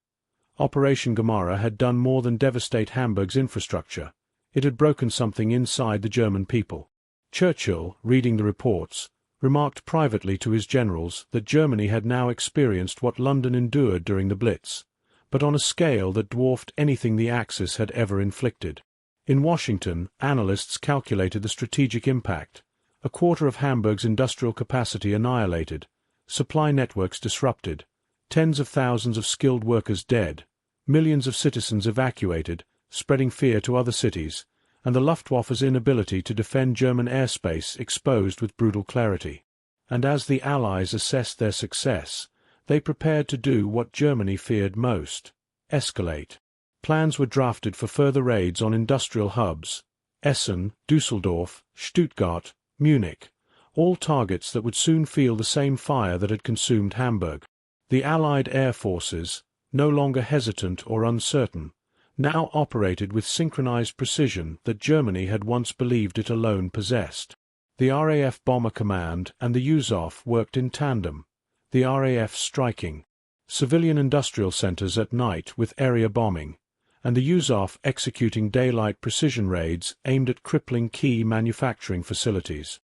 Operation Gomorrah had done more than devastate Hamburg's infrastructure. It had broken something inside the German people. Churchill, reading the reports, remarked privately to his generals that Germany had now experienced what London endured during the Blitz, but on a scale that dwarfed anything the Axis had ever inflicted. In Washington, analysts calculated the strategic impact: a quarter of Hamburg's industrial capacity annihilated, supply networks disrupted, tens of thousands of skilled workers dead, millions of citizens evacuated, spreading fear to other cities, and the Luftwaffe's inability to defend German airspace exposed with brutal clarity. And as the Allies assessed their success, they prepared to do what Germany feared most: escalate. Plans were drafted for further raids on industrial hubs: Essen, Düsseldorf, Stuttgart, Munich, all targets that would soon feel the same fire that had consumed Hamburg. The Allied air forces, no longer hesitant or uncertain, now operated with synchronized precision that Germany had once believed it alone possessed. The RAF Bomber Command and the USAF worked in tandem, the RAF striking civilian industrial centers at night with area bombing, and the USAF executing daylight precision raids aimed at crippling key manufacturing facilities.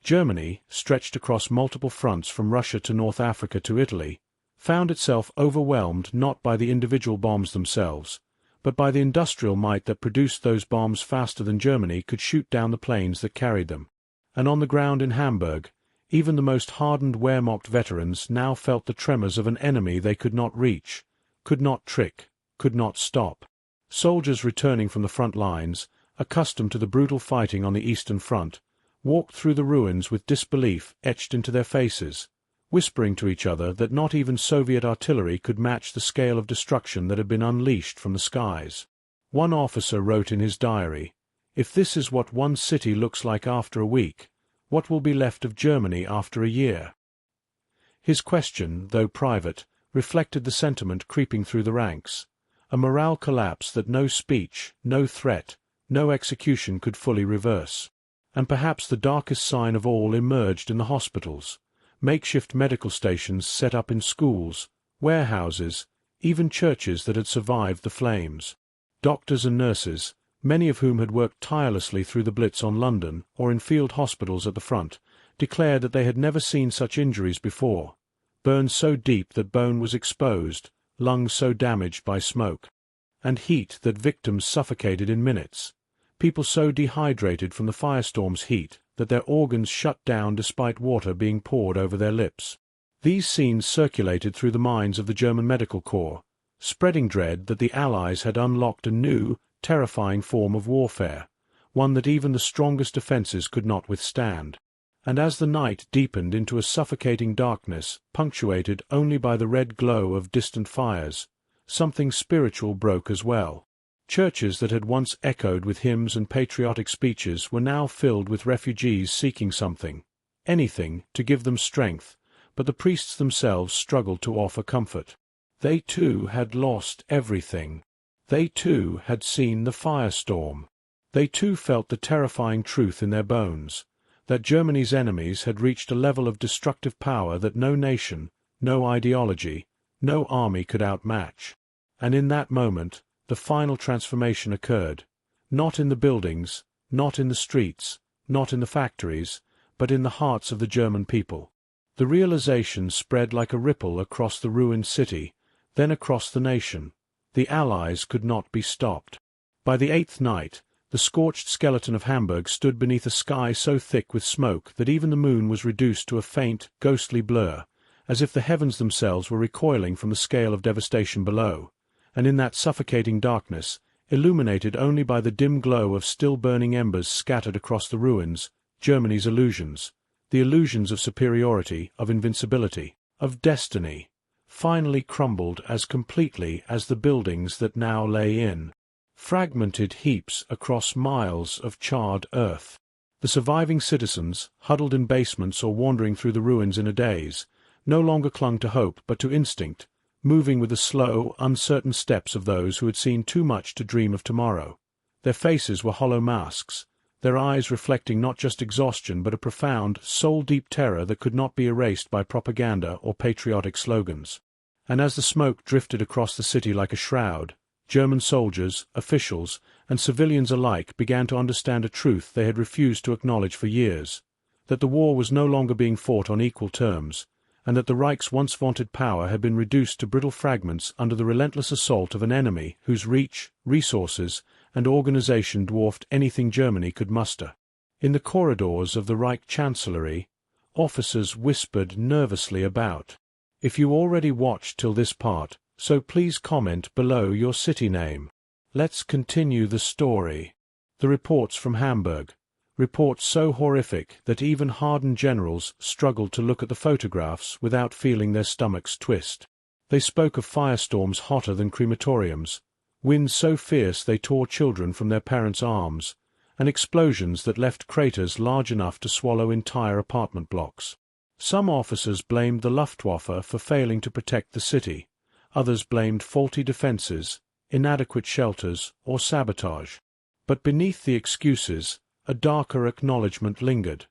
Germany, stretched across multiple fronts from Russia to North Africa to Italy, found itself overwhelmed not by the individual bombs themselves, but by the industrial might that produced those bombs faster than Germany could shoot down the planes that carried them. And on the ground in Hamburg, even the most hardened Wehrmacht veterans now felt the tremors of an enemy they could not reach, could not trick, could not stop. Soldiers returning from the front lines, accustomed to the brutal fighting on the Eastern Front, walked through the ruins with disbelief etched into their faces, whispering to each other that not even Soviet artillery could match the scale of destruction that had been unleashed from the skies. One officer wrote in his diary, "If this is what one city looks like after a week, what will be left of Germany after a year?" His question, though private, reflected the sentiment creeping through the ranks, a morale collapse that no speech, no threat, no execution could fully reverse. And perhaps the darkest sign of all emerged in the hospitals, makeshift medical stations set up in schools, warehouses, even churches that had survived the flames. Doctors and nurses, many of whom had worked tirelessly through the Blitz on London or in field hospitals at the front, declared that they had never seen such injuries before, burns so deep that bone was exposed, lungs so damaged by smoke, and heat that victims suffocated in minutes, people so dehydrated from the firestorm's heat that their organs shut down despite water being poured over their lips. These scenes circulated through the minds of the German Medical Corps, spreading dread that the Allies had unlocked a new, terrifying form of warfare, one that even the strongest defences could not withstand. And as the night deepened into a suffocating darkness, punctuated only by the red glow of distant fires, something spiritual broke as well. Churches that had once echoed with hymns and patriotic speeches were now filled with refugees seeking something, anything, to give them strength, but the priests themselves struggled to offer comfort. They too had lost everything. They too had seen the firestorm. They too felt the terrifying truth in their bones, that Germany's enemies had reached a level of destructive power that no nation, no ideology, no army could outmatch. And in that moment, the final transformation occurred, not in the buildings, not in the streets, not in the factories, but in the hearts of the German people. The realization spread like a ripple across the ruined city, then across the nation. The Allies could not be stopped. By the 8th night, the scorched skeleton of Hamburg stood beneath a sky so thick with smoke that even the moon was reduced to a faint, ghostly blur, as if the heavens themselves were recoiling from the scale of devastation below. And in that suffocating darkness, illuminated only by the dim glow of still-burning embers scattered across the ruins, Germany's illusions, the illusions of superiority, of invincibility, of destiny, finally crumbled as completely as the buildings that now lay in fragmented heaps across miles of charred earth. The surviving citizens, huddled in basements or wandering through the ruins in a daze, no longer clung to hope but to instinct, moving with the slow, uncertain steps of those who had seen too much to dream of tomorrow. Their faces were hollow masks, their eyes reflecting not just exhaustion but a profound, soul-deep terror that could not be erased by propaganda or patriotic slogans. And as the smoke drifted across the city like a shroud, German soldiers, officials, and civilians alike began to understand a truth they had refused to acknowledge for years, that the war was no longer being fought on equal terms, and that the Reich's once vaunted power had been reduced to brittle fragments under the relentless assault of an enemy whose reach, resources, and organization dwarfed anything Germany could muster. In the corridors of the Reich Chancellery, officers whispered nervously about. If you already watched till this part, so please comment below your city name. Let's continue the story. The reports from Hamburg. Reports so horrific that even hardened generals struggled to look at the photographs without feeling their stomachs twist. They spoke of firestorms hotter than crematoriums, winds so fierce they tore children from their parents' arms, and explosions that left craters large enough to swallow entire apartment blocks. Some officers blamed the Luftwaffe for failing to protect the city. Others blamed faulty defences, inadequate shelters, or sabotage. But beneath the excuses, a darker acknowledgement lingered.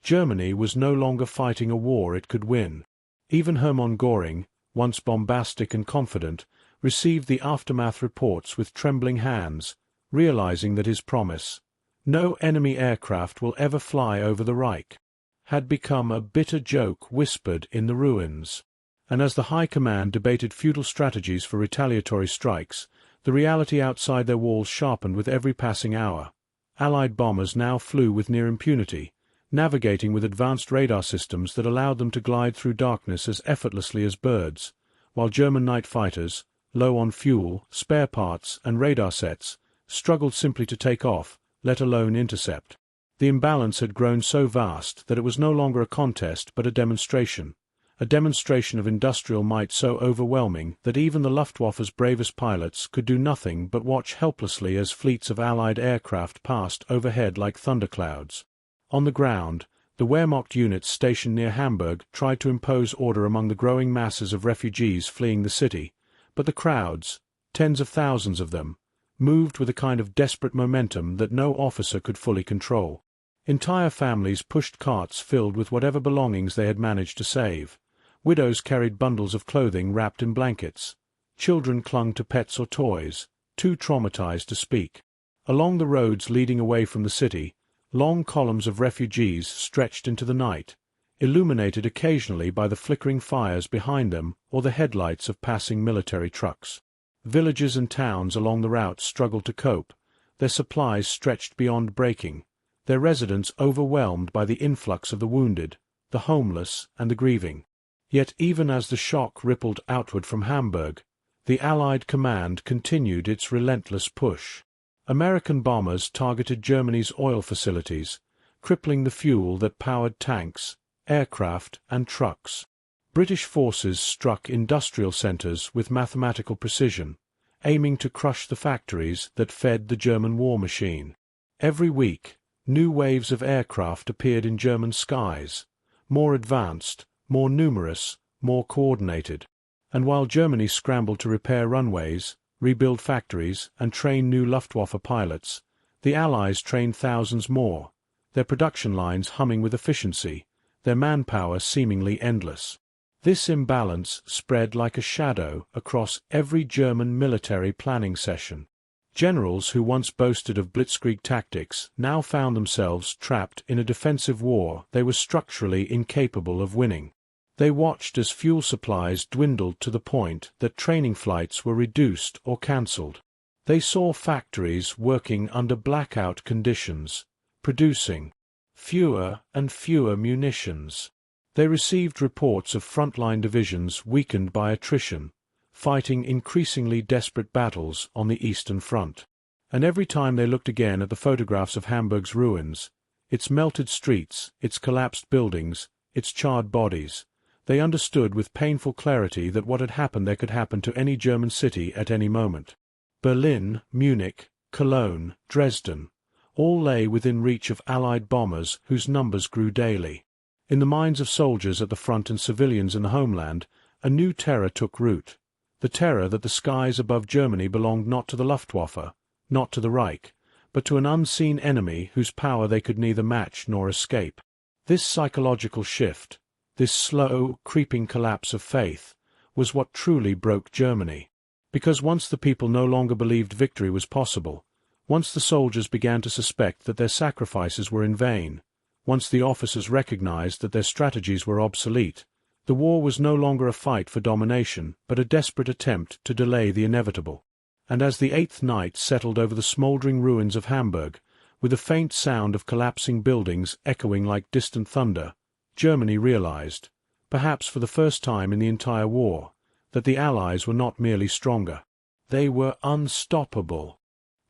Germany was no longer fighting a war it could win. Even Hermann Göring, once bombastic and confident, received the aftermath reports with trembling hands, realizing that his promise, "No enemy aircraft will ever fly over the Reich," had become a bitter joke whispered in the ruins. And as the High Command debated futile strategies for retaliatory strikes, the reality outside their walls sharpened with every passing hour. Allied bombers now flew with near impunity, navigating with advanced radar systems that allowed them to glide through darkness as effortlessly as birds, while German night fighters, low on fuel, spare parts, and radar sets, struggled simply to take off, let alone intercept. The imbalance had grown so vast that it was no longer a contest but a demonstration of industrial might so overwhelming that even the Luftwaffe's bravest pilots could do nothing but watch helplessly as fleets of Allied aircraft passed overhead like thunderclouds. On the ground, the Wehrmacht units stationed near Hamburg tried to impose order among the growing masses of refugees fleeing the city, but the crowds, tens of thousands of them, moved with a kind of desperate momentum that no officer could fully control. Entire families pushed carts filled with whatever belongings they had managed to save. Widows carried bundles of clothing wrapped in blankets. Children clung to pets or toys, too traumatized to speak. Along the roads leading away from the city, long columns of refugees stretched into the night, illuminated occasionally by the flickering fires behind them or the headlights of passing military trucks. Villages and towns along the route struggled to cope, their supplies stretched beyond breaking, their residents overwhelmed by the influx of the wounded, the homeless, and the grieving. Yet even as the shock rippled outward from Hamburg, the Allied command continued its relentless push. American bombers targeted Germany's oil facilities, crippling the fuel that powered tanks, aircraft, and trucks. British forces struck industrial centers with mathematical precision, aiming to crush the factories that fed the German war machine. Every week, new waves of aircraft appeared in German skies, more advanced, more numerous, more coordinated. And while Germany scrambled to repair runways, rebuild factories, and train new Luftwaffe pilots, the Allies trained thousands more, their production lines humming with efficiency, their manpower seemingly endless. This imbalance spread like a shadow across every German military planning session. Generals who once boasted of blitzkrieg tactics now found themselves trapped in a defensive war they were structurally incapable of winning. They watched as fuel supplies dwindled to the point that training flights were reduced or cancelled. They saw factories working under blackout conditions, producing fewer and fewer munitions. They received reports of frontline divisions weakened by attrition, fighting increasingly desperate battles on the Eastern Front. And every time they looked again at the photographs of Hamburg's ruins, its melted streets, its collapsed buildings, its charred bodies, they understood with painful clarity that what had happened there could happen to any German city at any moment. Berlin, Munich, Cologne, Dresden, all lay within reach of Allied bombers whose numbers grew daily. In the minds of soldiers at the front and civilians in the homeland, a new terror took root, the terror that the skies above Germany belonged not to the Luftwaffe, not to the Reich, but to an unseen enemy whose power they could neither match nor escape. This psychological shift, this slow, creeping collapse of faith, was what truly broke Germany. Because once the people no longer believed victory was possible, once the soldiers began to suspect that their sacrifices were in vain, once the officers recognized that their strategies were obsolete, the war was no longer a fight for domination, but a desperate attempt to delay the inevitable. And as the eighth night settled over the smouldering ruins of Hamburg, with the faint sound of collapsing buildings echoing like distant thunder, Germany realized, perhaps for the first time in the entire war, that the Allies were not merely stronger. They were unstoppable.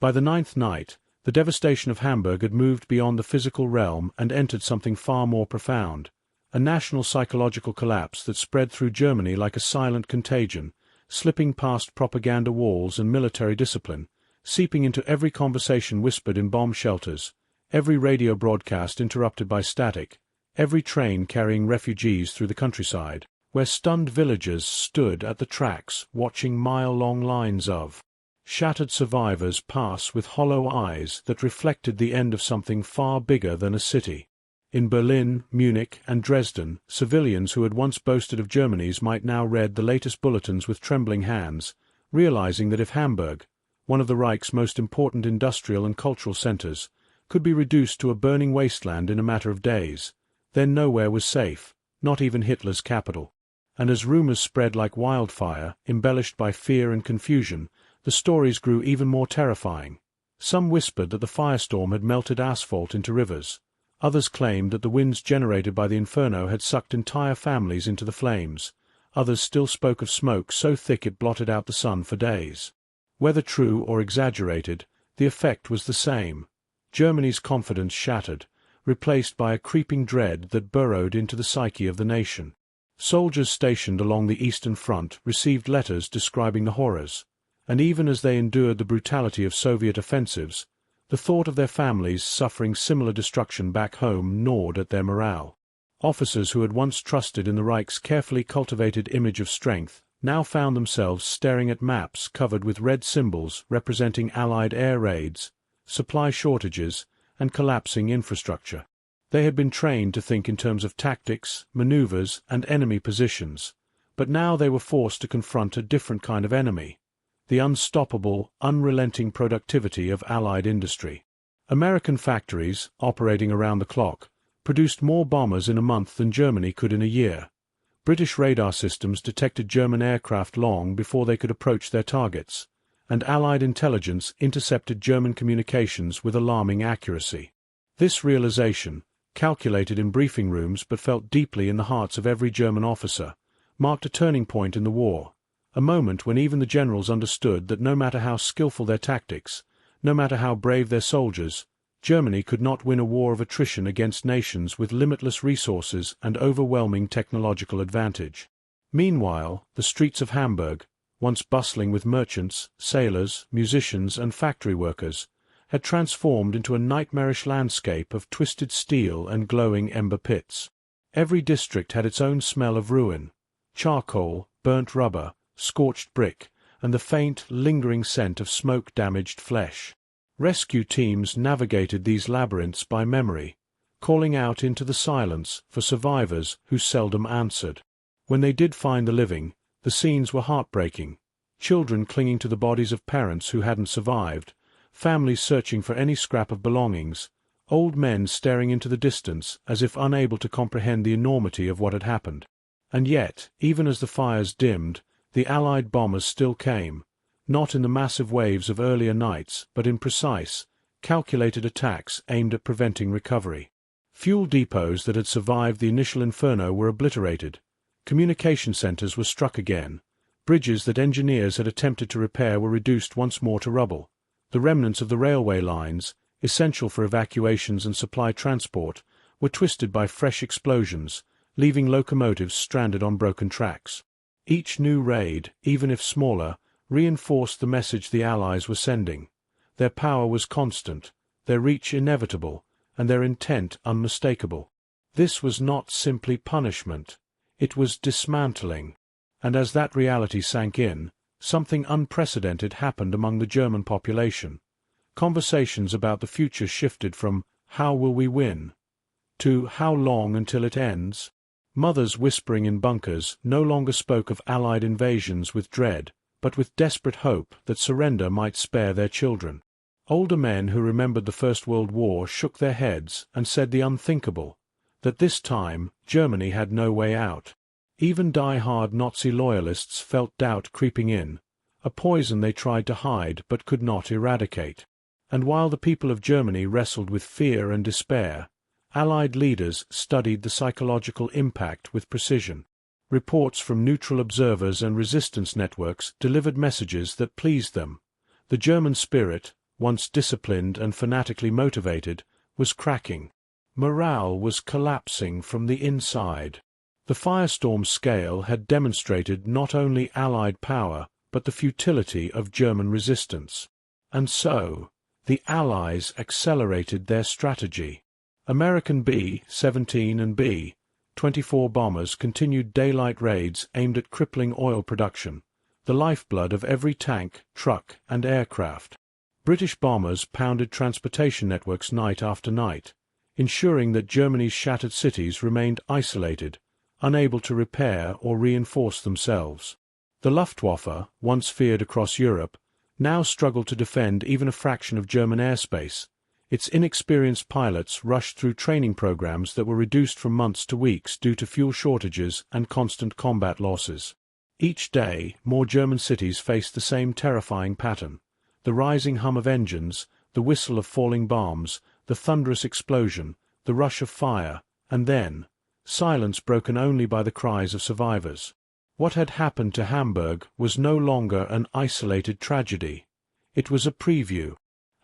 By the ninth night, the devastation of Hamburg had moved beyond the physical realm and entered something far more profound, a national psychological collapse that spread through Germany like a silent contagion, slipping past propaganda walls and military discipline, seeping into every conversation whispered in bomb shelters, every radio broadcast interrupted by static, every train carrying refugees through the countryside, where stunned villagers stood at the tracks watching mile-long lines of shattered survivors pass with hollow eyes that reflected the end of something far bigger than a city. In Berlin, Munich, and Dresden, civilians who had once boasted of Germany's might now read the latest bulletins with trembling hands, realizing that if Hamburg, one of the Reich's most important industrial and cultural centers, could be reduced to a burning wasteland in a matter of days, Then nowhere was safe, not even Hitler's capital. And as rumors spread like wildfire, embellished by fear and confusion, the stories grew even more terrifying. Some whispered that the firestorm had melted asphalt into rivers. Others claimed that the winds generated by the inferno had sucked entire families into the flames. Others still spoke of smoke so thick it blotted out the sun for days. Whether true or exaggerated, the effect was the same. Germany's confidence shattered, replaced by a creeping dread that burrowed into the psyche of the nation. Soldiers stationed along the Eastern Front received letters describing the horrors, and even as they endured the brutality of Soviet offensives, the thought of their families suffering similar destruction back home gnawed at their morale. Officers who had once trusted in the Reich's carefully cultivated image of strength now found themselves staring at maps covered with red symbols representing Allied air raids, supply shortages, and collapsing infrastructure. They had been trained to think in terms of tactics, maneuvers, and enemy positions, but now they were forced to confront a different kind of enemy: the unstoppable, unrelenting productivity of Allied industry. American factories, operating around the clock, produced more bombers in a month than Germany could in a year. British radar systems detected German aircraft long before they could approach their targets, and Allied intelligence intercepted German communications with alarming accuracy. This realization, calculated in briefing rooms but felt deeply in the hearts of every German officer, marked a turning point in the war, a moment when even the generals understood that no matter how skillful their tactics, no matter how brave their soldiers, Germany could not win a war of attrition against nations with limitless resources and overwhelming technological advantage. Meanwhile, the streets of Hamburg, once bustling with merchants, sailors, musicians, and factory workers, had transformed into a nightmarish landscape of twisted steel and glowing ember pits. Every district had its own smell of ruin: charcoal, burnt rubber, scorched brick, and the faint, lingering scent of smoke-damaged flesh. Rescue teams navigated these labyrinths by memory, calling out into the silence for survivors who seldom answered. When they did find the living, the scenes were heartbreaking: children clinging to the bodies of parents who hadn't survived, families searching for any scrap of belongings, old men staring into the distance as if unable to comprehend the enormity of what had happened. And yet, even as the fires dimmed, the Allied bombers still came, not in the massive waves of earlier nights, but in precise, calculated attacks aimed at preventing recovery. Fuel depots that had survived the initial inferno were obliterated. Communication centers were struck again. Bridges that engineers had attempted to repair were reduced once more to rubble. The remnants of the railway lines, essential for evacuations and supply transport, were twisted by fresh explosions, leaving locomotives stranded on broken tracks. Each new raid, even if smaller, reinforced the message the Allies were sending. Their power was constant, their reach inevitable, and their intent unmistakable. This was not simply punishment, it was dismantling. And as that reality sank in, something unprecedented happened among the German population. Conversations about the future shifted from "how will we win?" to "how long until it ends?" Mothers whispering in bunkers no longer spoke of Allied invasions with dread, but with desperate hope that surrender might spare their children. Older men who remembered the First World War shook their heads and said the unthinkable, that this time Germany had no way out. Even die-hard Nazi loyalists felt doubt creeping in, a poison they tried to hide but could not eradicate. And while the people of Germany wrestled with fear and despair, Allied leaders studied the psychological impact with precision. Reports from neutral observers and resistance networks delivered messages that pleased them. The German spirit, once disciplined and fanatically motivated, was cracking. Morale was collapsing from the inside. The Firestorm scale had demonstrated not only Allied power, but the futility of German resistance. And so, the Allies accelerated their strategy. American B-17 and B-24 bombers continued daylight raids aimed at crippling oil production, the lifeblood of every tank, truck, and aircraft. British bombers pounded transportation networks night after night, ensuring that Germany's shattered cities remained isolated, unable to repair or reinforce themselves. The Luftwaffe, once feared across Europe, now struggled to defend even a fraction of German airspace, Its inexperienced pilots rushed through training programs that were reduced from months to weeks due to fuel shortages and constant combat losses. Each day, more German cities faced the same terrifying pattern: the rising hum of engines, the whistle of falling bombs, the thunderous explosion, the rush of fire, and then silence broken only by the cries of survivors. What had happened to Hamburg was no longer an isolated tragedy. It was a preview,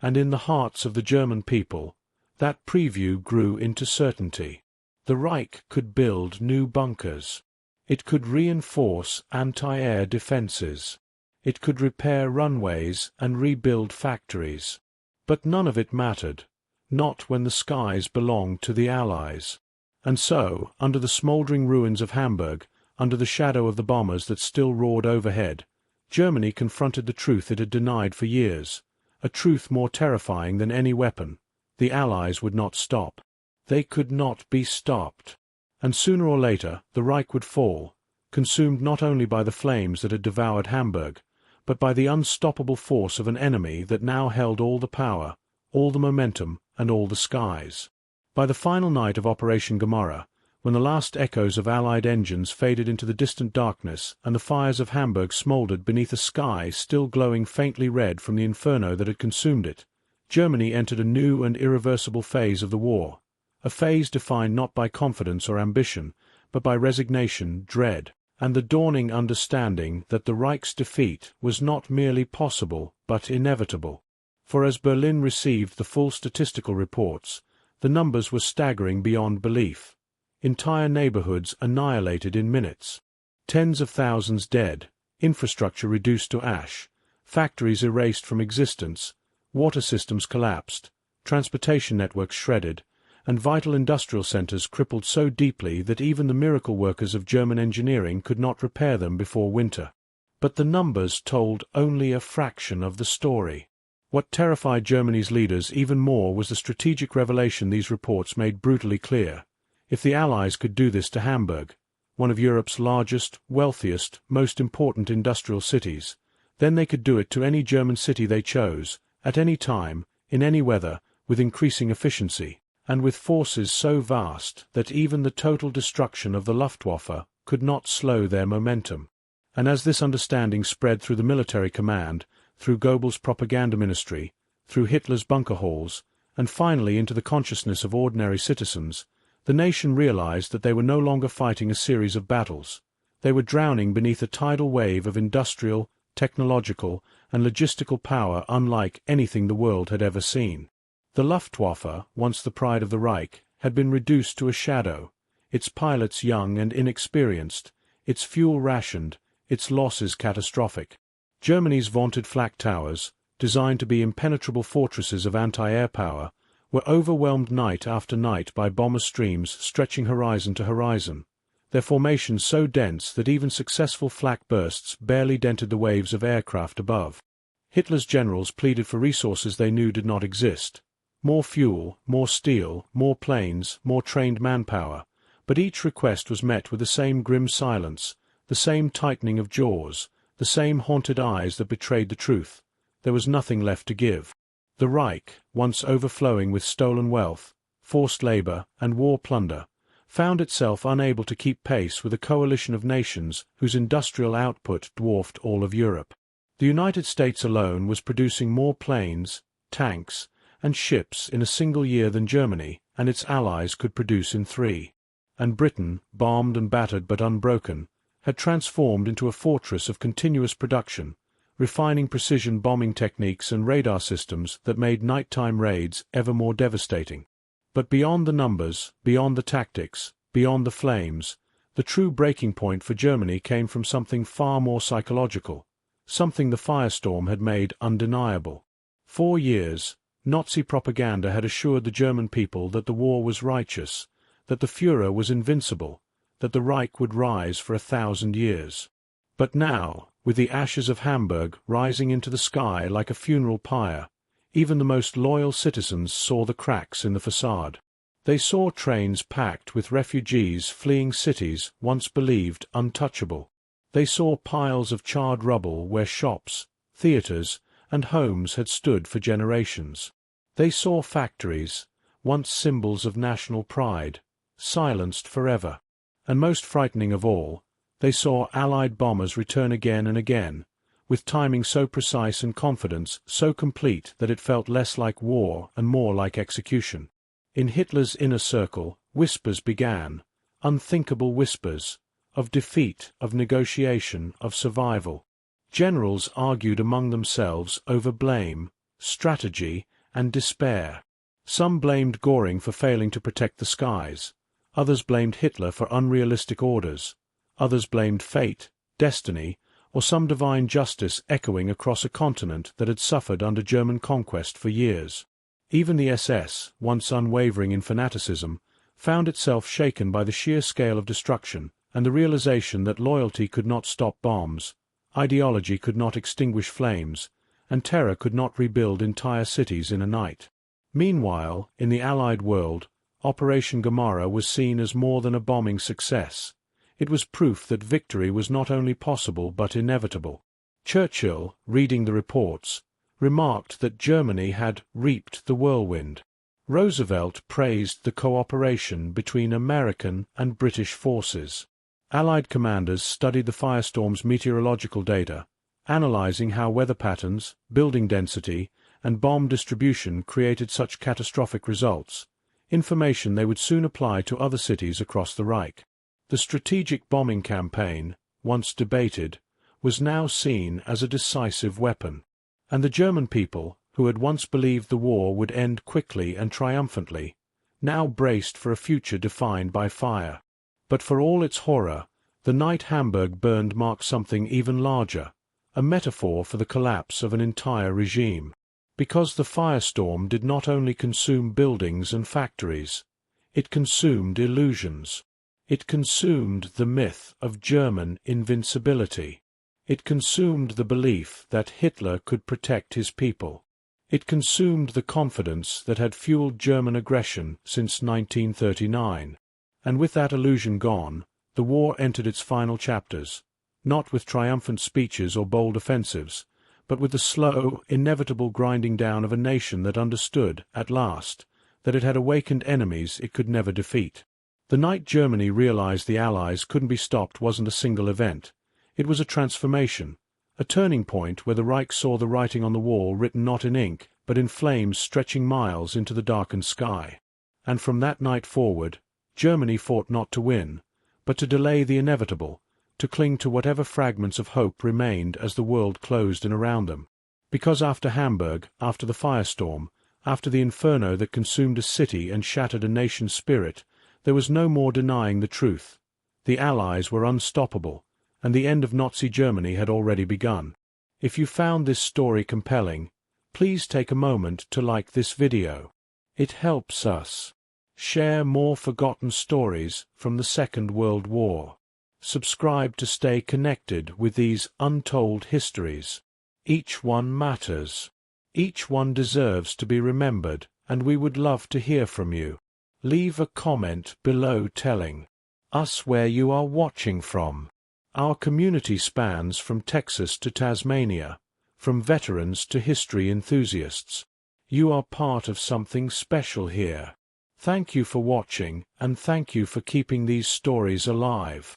and in the hearts of the German people, that preview grew into certainty. The Reich could build new bunkers. It could reinforce anti-air defenses. It could repair runways and rebuild factories. But none of it mattered, not when the skies belonged to the Allies. And so, under the smouldering ruins of Hamburg, under the shadow of the bombers that still roared overhead, Germany confronted the truth it had denied for years, a truth more terrifying than any weapon: the Allies would not stop. They could not be stopped. And sooner or later the Reich would fall, consumed not only by the flames that had devoured Hamburg, but by the unstoppable force of an enemy that now held all the power, all the momentum, and all the skies. By the final night of Operation Gomorrah, when the last echoes of Allied engines faded into the distant darkness and the fires of Hamburg smouldered beneath a sky still glowing faintly red from the inferno that had consumed it, Germany entered a new and irreversible phase of the war, a phase defined not by confidence or ambition, but by resignation, dread, and the dawning understanding that the Reich's defeat was not merely possible but inevitable. For as Berlin received the full statistical reports, the numbers were staggering beyond belief. Entire neighborhoods annihilated in minutes. Tens of thousands dead, infrastructure reduced to ash, factories erased from existence, water systems collapsed, transportation networks shredded, and vital industrial centers crippled so deeply that even the miracle workers of German engineering could not repair them before winter. But the numbers told only a fraction of the story. What terrified Germany's leaders even more was the strategic revelation these reports made brutally clear. If the Allies could do this to Hamburg, one of Europe's largest, wealthiest, most important industrial cities, then they could do it to any German city they chose, at any time, in any weather, with increasing efficiency, and with forces so vast that even the total destruction of the Luftwaffe could not slow their momentum. And as this understanding spread through the military command, through Goebbels' propaganda ministry, through Hitler's bunker halls, and finally into the consciousness of ordinary citizens, the nation realized that they were no longer fighting a series of battles. They were drowning beneath a tidal wave of industrial, technological, and logistical power unlike anything the world had ever seen. The Luftwaffe, once the pride of the Reich, had been reduced to a shadow, its pilots young and inexperienced, its fuel rationed, its losses catastrophic. Germany's vaunted flak towers, designed to be impenetrable fortresses of anti-air power, were overwhelmed night after night by bomber streams stretching horizon to horizon, their formations so dense that even successful flak bursts barely dented the waves of aircraft above. Hitler's generals pleaded for resources they knew did not exist: more fuel, more steel, more planes, more trained manpower, but each request was met with the same grim silence, the same tightening of jaws, the same haunted eyes that betrayed the truth. There was nothing left to give. The Reich, once overflowing with stolen wealth, forced labor, and war plunder, found itself unable to keep pace with a coalition of nations whose industrial output dwarfed all of Europe. The United States alone was producing more planes, tanks, and ships in a single year than Germany and its allies could produce in 3. And Britain, bombed and battered but unbroken, had transformed into a fortress of continuous production, refining precision bombing techniques and radar systems that made nighttime raids ever more devastating. But beyond the numbers, beyond the tactics, beyond the flames, the true breaking point for Germany came from something far more psychological, something the Firestorm had made undeniable. 4 years, Nazi propaganda had assured the German people that the war was righteous, that the Führer was invincible, that the Reich would rise for 1,000 years. But now, with the ashes of Hamburg rising into the sky like a funeral pyre, even the most loyal citizens saw the cracks in the facade. They saw trains packed with refugees fleeing cities once believed untouchable. They saw piles of charred rubble where shops, theaters, and homes had stood for generations. They saw factories, once symbols of national pride, silenced forever. And most frightening of all, they saw Allied bombers return again and again, with timing so precise and confidence so complete that it felt less like war and more like execution. In Hitler's inner circle, whispers began, unthinkable whispers, of defeat, of negotiation, of survival. Generals argued among themselves over blame, strategy, and despair. Some blamed Göring for failing to protect the skies. Others blamed Hitler for unrealistic orders. Others blamed fate, destiny, or some divine justice echoing across a continent that had suffered under German conquest for years. Even the SS, once unwavering in fanaticism, found itself shaken by the sheer scale of destruction and the realization that loyalty could not stop bombs, ideology could not extinguish flames, and terror could not rebuild entire cities in a night. Meanwhile, in the Allied world, Operation Gomorrah was seen as more than a bombing success. It was proof that victory was not only possible but inevitable. Churchill, reading the reports, remarked that Germany had reaped the whirlwind. Roosevelt praised the cooperation between American and British forces. Allied commanders studied the Firestorm's meteorological data, analyzing how weather patterns, building density, and bomb distribution created such catastrophic results, information they would soon apply to other cities across the Reich. The strategic bombing campaign, once debated, was now seen as a decisive weapon. And the German people, who had once believed the war would end quickly and triumphantly, now braced for a future defined by fire. But for all its horror, the night Hamburg burned marked something even larger, a metaphor for the collapse of an entire regime. Because the firestorm did not only consume buildings and factories, it consumed illusions. It consumed the myth of German invincibility. It consumed the belief that Hitler could protect his people. It consumed the confidence that had fueled German aggression since 1939. And with that illusion gone, the war entered its final chapters, not with triumphant speeches or bold offensives, but with the slow, inevitable grinding down of a nation that understood, at last, that it had awakened enemies it could never defeat. The night Germany realized the Allies couldn't be stopped wasn't a single event. It was a transformation, a turning point where the Reich saw the writing on the wall written not in ink, but in flames stretching miles into the darkened sky. And from that night forward, Germany fought not to win, but to delay the inevitable, to cling to whatever fragments of hope remained as the world closed in around them. Because after Hamburg, after the firestorm, after the inferno that consumed a city and shattered a nation's spirit, there was no more denying the truth. The Allies were unstoppable, and the end of Nazi Germany had already begun. If you found this story compelling, please take a moment to like this video. It helps us share more forgotten stories from the Second World War. Subscribe to stay connected with these untold histories. Each one matters. Each one deserves to be remembered, and we would love to hear from you. Leave a comment below telling us where you are watching from. Our community spans from Texas to Tasmania, from veterans to history enthusiasts. You are part of something special here. Thank you for watching, and thank you for keeping these stories alive.